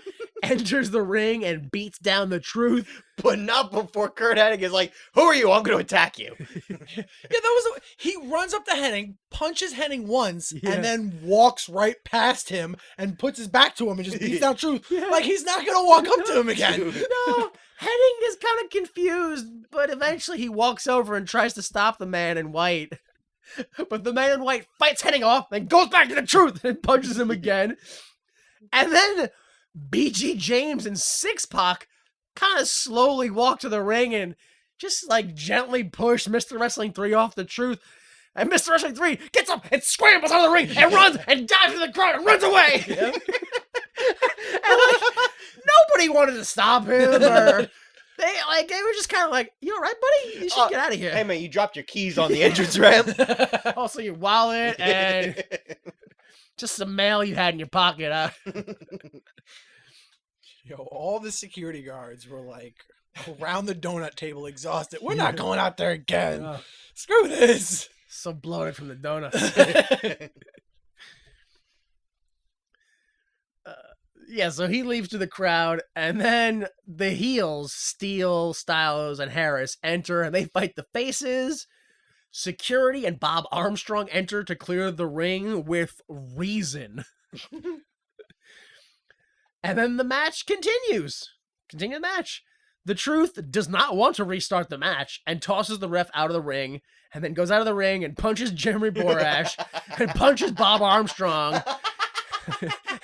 enters the ring and beats down the Truth. But not before Kurt Hennig is like, who are you? I'm going to attack you. Yeah, that was. He runs up to Hennig, punches Hennig once, Yeah. and then walks right past him and puts his back to him and just beats down Truth. Yeah. Like he's not gonna walk up to him again. No, Hennig is kind of confused, but eventually he walks over and tries to stop the Man in White. But the Man in White fights Hennig off and goes back to the Truth and punches him again. And then BG James and Six Pac kind of slowly walk to the ring and just like gently push Mr. Wrestling 3 off the Truth. And Mr. Wrestling 3 gets up and scrambles out of the ring and runs and dives in the crowd and runs away. And like, nobody wanted to stop him, or they were just kind of like, "You all right, buddy? You should get out of here." Hey, man, you dropped your keys on the entrance ramp. Also, your wallet and just some mail you had in your pocket. Yo, all the security guards were like around the donut table, exhausted. We're not going out there again. Screw this. So bloated from the donuts. Yeah, so he leaves to the crowd, and then the heels, Steele, Styles, and Harris, enter, and they fight the faces. Security and Bob Armstrong enter to clear the ring with reason. And then the match continues. Continue the match. The Truth does not want to restart the match and tosses the ref out of the ring, and then goes out of the ring and punches Jeremy Borash and punches Bob Armstrong.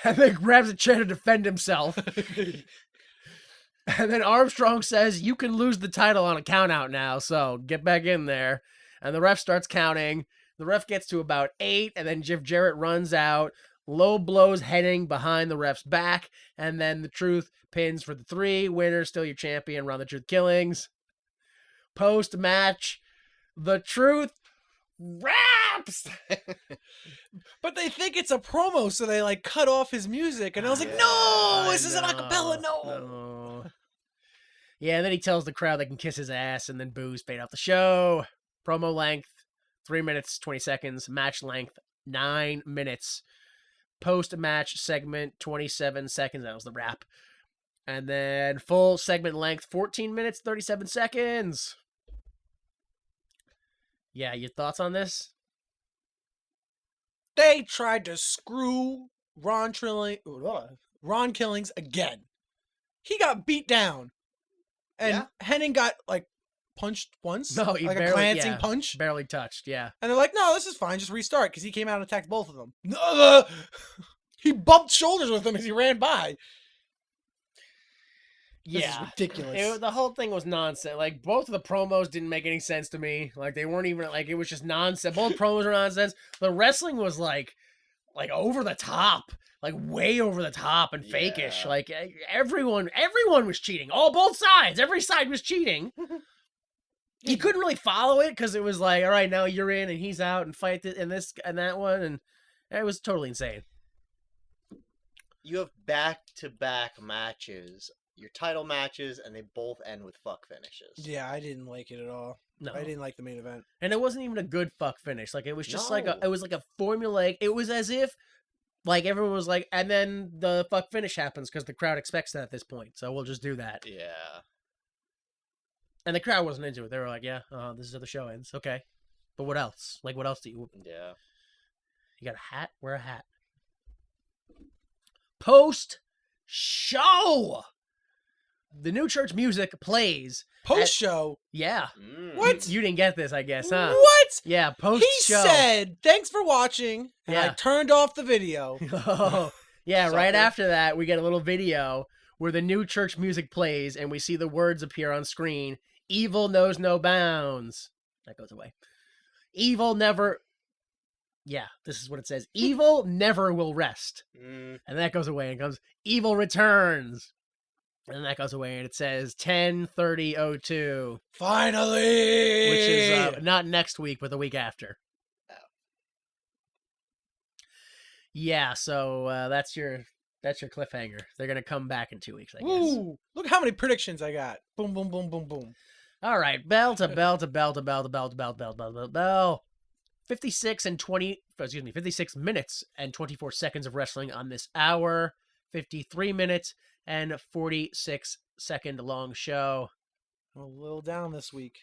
And then grabs a chair to defend himself. And then Armstrong says, "You can lose the title on a count out now, so get back in there." And the ref starts counting. The ref gets to about 8, and then Jeff Jarrett runs out. Low blows Hennig behind the ref's back, and then the Truth pins for the 3. Winner, still your champion, Ron the Truth Killings. Post-match, the truth raps. But they think it's a promo, so they like cut off his music, and I was like, Yeah, no, I this is an acapella, no. no. Yeah, and then he tells the crowd they can kiss his ass, and then boos fade off the show. Promo length, 3 minutes, 20 seconds. Match length, 9 minutes. Post-match segment, 27 seconds. That was the wrap. And then full segment length, 14 minutes, 37 seconds. Yeah, your thoughts on this? They tried to screw Ron Killings again. He got beat down, and Yeah. Hennig got like punched once, No, he like barely, a glancing yeah, punch. barely touched, yeah. And they're like, no, this is fine. Just restart because he came out and attacked both of them. No, he bumped shoulders with them as he ran by. This is ridiculous. The whole thing was nonsense. Like, both of the promos didn't make any sense to me. Like, they weren't even, like, it was just nonsense. Both promos were nonsense. The wrestling was, like over the top. Like, way over the top and fakeish. Yeah. Like, everyone was cheating. Both sides. Every side was cheating. You couldn't really follow it because it was like, all right, now you're in and he's out and fight and this and that one. And it was totally insane. You have back-to-back matches, your title matches, and they both end with fuck finishes. Yeah, I didn't like it at all. No. I didn't like the main event. And it wasn't even a good fuck finish. Like, it was just No. it was like a formulaic. It was as if, like, everyone was like, and then the fuck finish happens because the crowd expects that at this point. So we'll just do that. Yeah. And the crowd wasn't into it. They were like, yeah, this is how the show ends. Okay. But what else? Like, what else do you... Yeah. You got a hat? Wear a hat. Post-show! The New Church music plays. Post show. Yeah. Mm. What? You didn't get this, I guess, huh? What? Yeah, He post-show. said, "Thanks for watching," and I Yeah. turned off the video. Oh, yeah, right Sucker. after that, we get a little video where the New Church music plays and we see the words appear on screen. Evil knows no bounds. That goes away. Evil never... Yeah, this is what it says. Evil never will rest. Mm. And that goes away and comes, evil returns. And that goes away and it says 10/30/02, Finally, which is not next week, but the week after. Oh. Yeah, so that's your cliffhanger. They're gonna come back in 2 weeks, I guess. Ooh, look how many predictions I got. Boom, boom, boom, boom, boom. All right, bell to bell to bell to bell to bell to bell to bell to bell to bell. 56 minutes and 24 seconds of wrestling on this hour. 53 minutes and 46 second long show. A little down this week.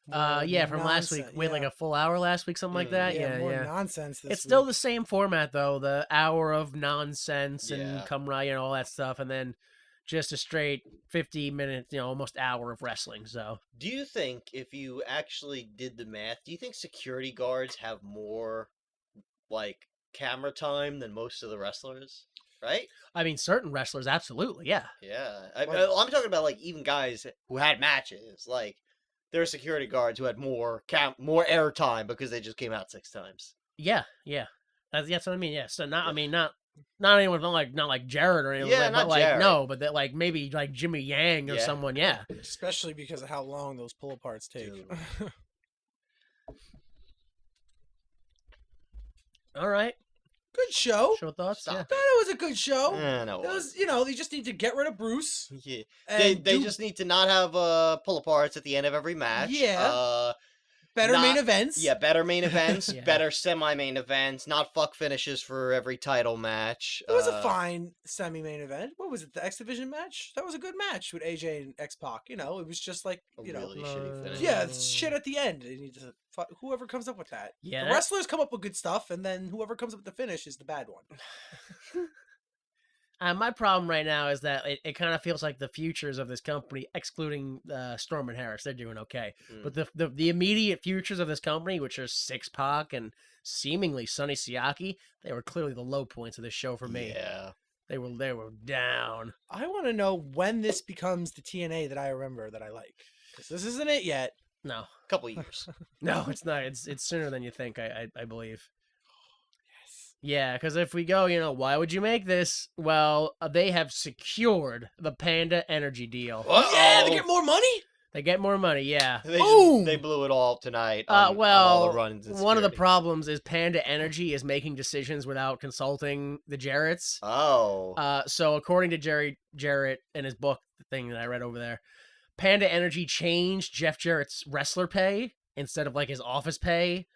Yeah, from last week. We had like a full hour last week, something like that. Yeah, more yeah. nonsense this It's still week. the same format though. The hour of nonsense and Yeah. come right and all that stuff, and then just a straight 50 minutes, almost hour of wrestling. So Do you think, if you actually did the math, do you think security guards have more, like, camera time than most of the wrestlers? Right? I mean, certain wrestlers, absolutely, yeah. Yeah. Like- I'm talking about, like, even guys who had matches. Like, there are security guards who had more air time because they just came out 6 times. Yeah, yeah. That's what I mean. Yeah. So not anyone not like Jared or anyone. Yeah, but not like Jared. no, but that like maybe like Jimmy Yang or Yeah. someone. Yeah. Especially because of how long those pull aparts take. Dude. All right. Good show. Show thoughts. Stop Yeah. Thought it was a good show. No. It was, they just need to get rid of Bruce. Yeah. And They do just need to not have pull aparts at the end of every match. Yeah. better main not- events. Yeah, better main events, Yeah. better semi-main events, not fuck finishes for every title match. It was a fine semi-main event. What was it? The X Division match? That was a good match with AJ and X-Pac. It was just like, a really shitty finish. yeah, it's shit at the end. They need to whoever comes up with that. Yeah. The wrestlers come up with good stuff, and then whoever comes up with the finish is the bad one. My problem right now is that it kind of feels like the futures of this company, excluding Storm and Harris, they're doing okay. Mm. But the immediate futures of this company, which are Six Pac seemingly Sonny Siaki, they were clearly the low points of this show for me. Yeah. They were down. I want to know when this becomes the TNA that I remember that I like. Because this isn't it yet. No, Couple years. no, it's not. It's sooner than you think. I believe. Yeah, because if we go, why would you make this? Well, they have secured the Panda Energy deal. Yeah, they get more money? They get more money, yeah. They blew it all tonight. On all the runs and one of the security. problems is Panda Energy is making decisions without consulting the Jarretts. Oh. So according to Jarrett in his book, the thing that I read over there, Panda Energy changed Jeff Jarrett's wrestler pay instead of like his office pay.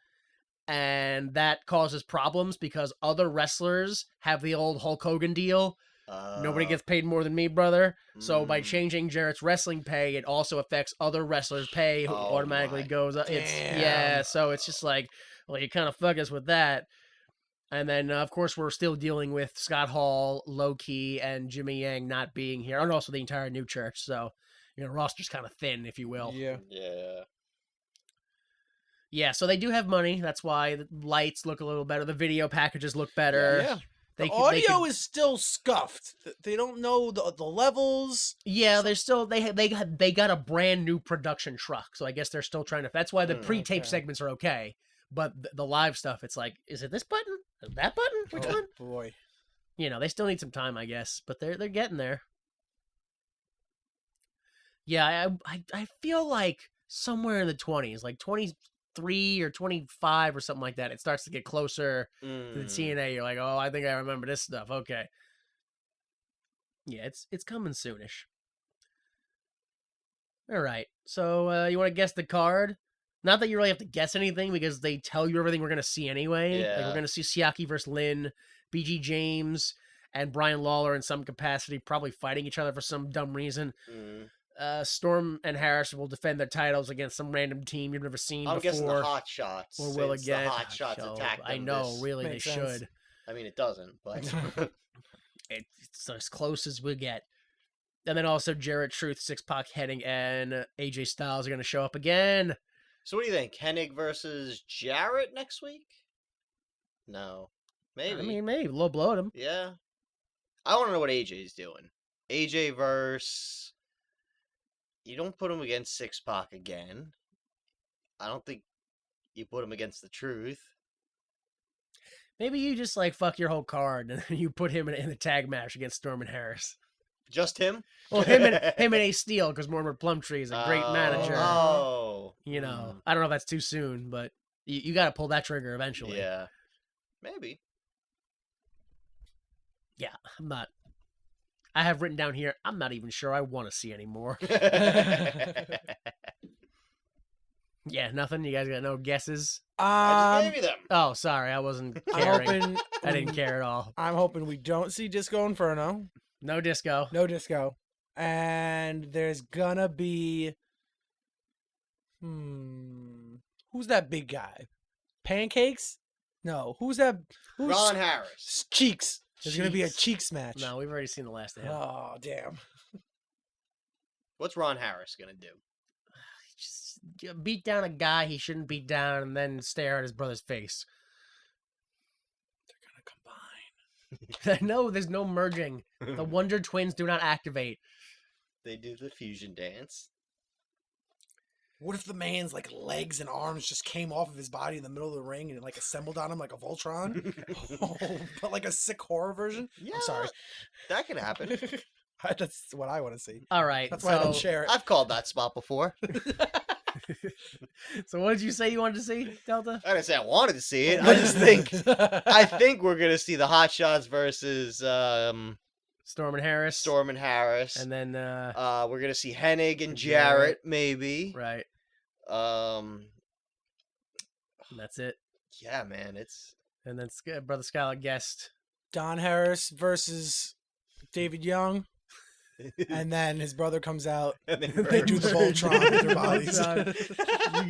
And that causes problems because other wrestlers have the old Hulk Hogan deal. Nobody gets paid more than me, brother. So by changing Jarrett's wrestling pay, it also affects other wrestlers' pay who automatically goes up. So it's just like, well, you kind of fuck us with that. And then, of course, we're still dealing with Scott Hall, Low-Key, and Jimmy Yang not being here, and also the entire New Church. So, roster's kind of thin, if you will. Yeah. Yeah, so they do have money. That's why the lights look a little better. The video packages look better. Yeah. The audio is still scuffed. They don't know the levels. Yeah, they're still they got a brand new production truck, so I guess they're still trying to. That's why the pre-tape segments are okay, but the live stuff, it's like, is it this button? Is it that button? Which one? Boy, they still need some time, I guess, but they're getting there. Yeah, I feel like somewhere in the 20s, like 23 or 25 or something like that, it starts to get closer to the TNA. You're like, oh, I think I remember this stuff. Okay. Yeah, it's coming soonish. All right. So you want to guess the card? Not that you really have to guess anything because they tell you everything we're going to see anyway. Yeah. Like we're going to see Siaki versus Lynn, BG James, and Brian Lawler in some capacity, probably fighting each other for some dumb reason. Storm and Harris will defend their titles against some random team you've never seen before. I'm guessing the Hot Shots. Or will again. The Hot Shots attack them. I know, really, they should. I mean, it doesn't, but it's as close as we get. And then also Jarrett, Truth, Six-Pac, Hennig, and AJ Styles are going to show up again. So what do you think? Hennig versus Jarrett next week? No. Maybe. I mean, maybe. Low blow at him. Yeah. I want to know what AJ's doing. AJ versus... You don't put him against Six-Pac again. I don't think you put him against the Truth. Maybe you just, fuck your whole card, and then you put him in the tag match against Storm and Harris. Just him? Well, him and Ace Steel, because Mortimer Plumtree is a great manager. Oh. I don't know if that's too soon, but you got to pull that trigger eventually. Yeah. Maybe. Yeah, I have written down here, I'm not even sure I want to see anymore. Yeah, nothing? You guys got no guesses? I just gave you them. Oh, sorry, I wasn't caring. I didn't care at all. I'm hoping we don't see Disco Inferno. No disco. No disco. And there's gonna be... Who's that big guy? Pancakes? No. Who's that? Ron Harris. Cheeks. There's going to be a Cheeks match. No, we've already seen the last of him. Oh, damn. What's Ron Harris going to do? Just beat down a guy he shouldn't beat down and then stare at his brother's face. They're going to combine. No, there's no merging. The Wonder Twins do not activate. They do the fusion dance. What if the man's legs and arms just came off of his body in the middle of the ring and assembled on him like a Voltron? But a sick horror version? Yeah, I'm sorry. That could happen. That's what I want to see. All right. That's why I don't share it. I've called that spot before. So what did you say you wanted to see, Delta? I didn't say I wanted to see it. I just think we're gonna see the Hot Shots versus Storm and Harris. And then we're gonna see Hennig and Jarrett, maybe. Right. And that's it. Yeah, man, And then Brother Skylar guest. Don Harris versus David Young. And then his brother comes out and they do the Voltron with their bodies.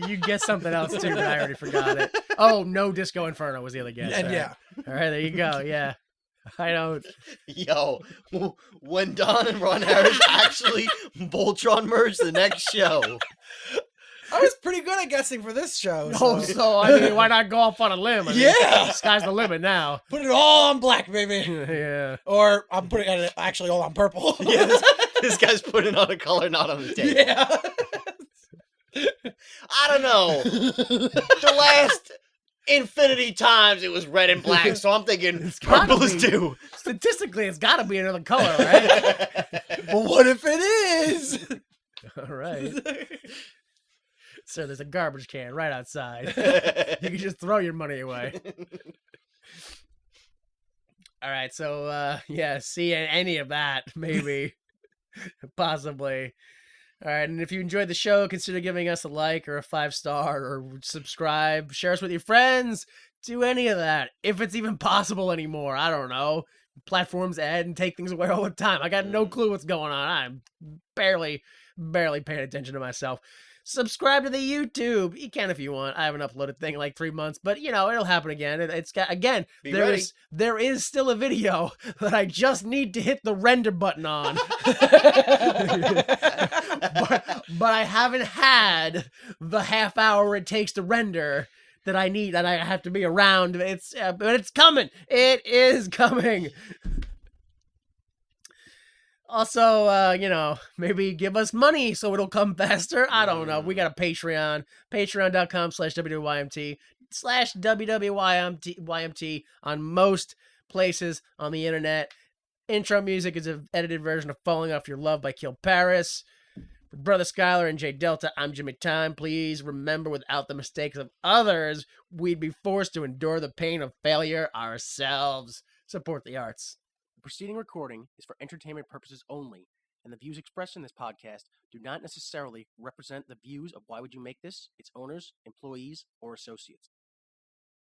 You get something else too, but I already forgot it. Oh, no Disco Inferno was the other guest. And right. yeah. All right, there you go. Yeah. I don't. Yo, when Don and Ron Harris actually Voltron merge the next show. I was pretty good at guessing for this show. So I mean, why not go off on a limb? Yeah. Sky's the limit now. Put it all on black, baby. Yeah. Or I'm putting it actually all on purple. Yeah, this guy's putting on a color not on the table. Yeah. I don't know. The last infinity times it was red and black, so I'm thinking purple is due. Statistically, it's got to be another color, right? Well, what if it is? All right. Sir, there's a garbage can right outside. You can just throw your money away. All right, so yeah, see any of that, maybe, possibly. All right, and if you enjoyed the show, consider giving us a like or a 5-star or subscribe, share us with your friends, do any of that, if it's even possible anymore. I don't know. Platforms add and take things away all the time. I got no clue what's going on. I'm barely paying attention to myself. Subscribe to the YouTube. You can if you want. I haven't uploaded a thing in like 3 months, but you know, it'll happen again. It's got, again, Be there ready. is still a video that I just need to hit the render button on. but I haven't had the half hour it takes to render that I need, that I have to be around. But it's coming. It is coming. Also, you know, maybe give us money so it'll come faster. I don't know. We got a Patreon. Patreon.com/WWYMT on most places on the internet. Intro music is an edited version of Falling Off Your Love by Kill Paris. For Brother Skylar and Jay Delta, I'm Jimmy Time. Please remember, without the mistakes of others, we'd be forced to endure the pain of failure ourselves. Support the arts. The preceding recording is for entertainment purposes only, and the views expressed in this podcast do not necessarily represent the views of Why Would You Make This, its owners, employees, or associates.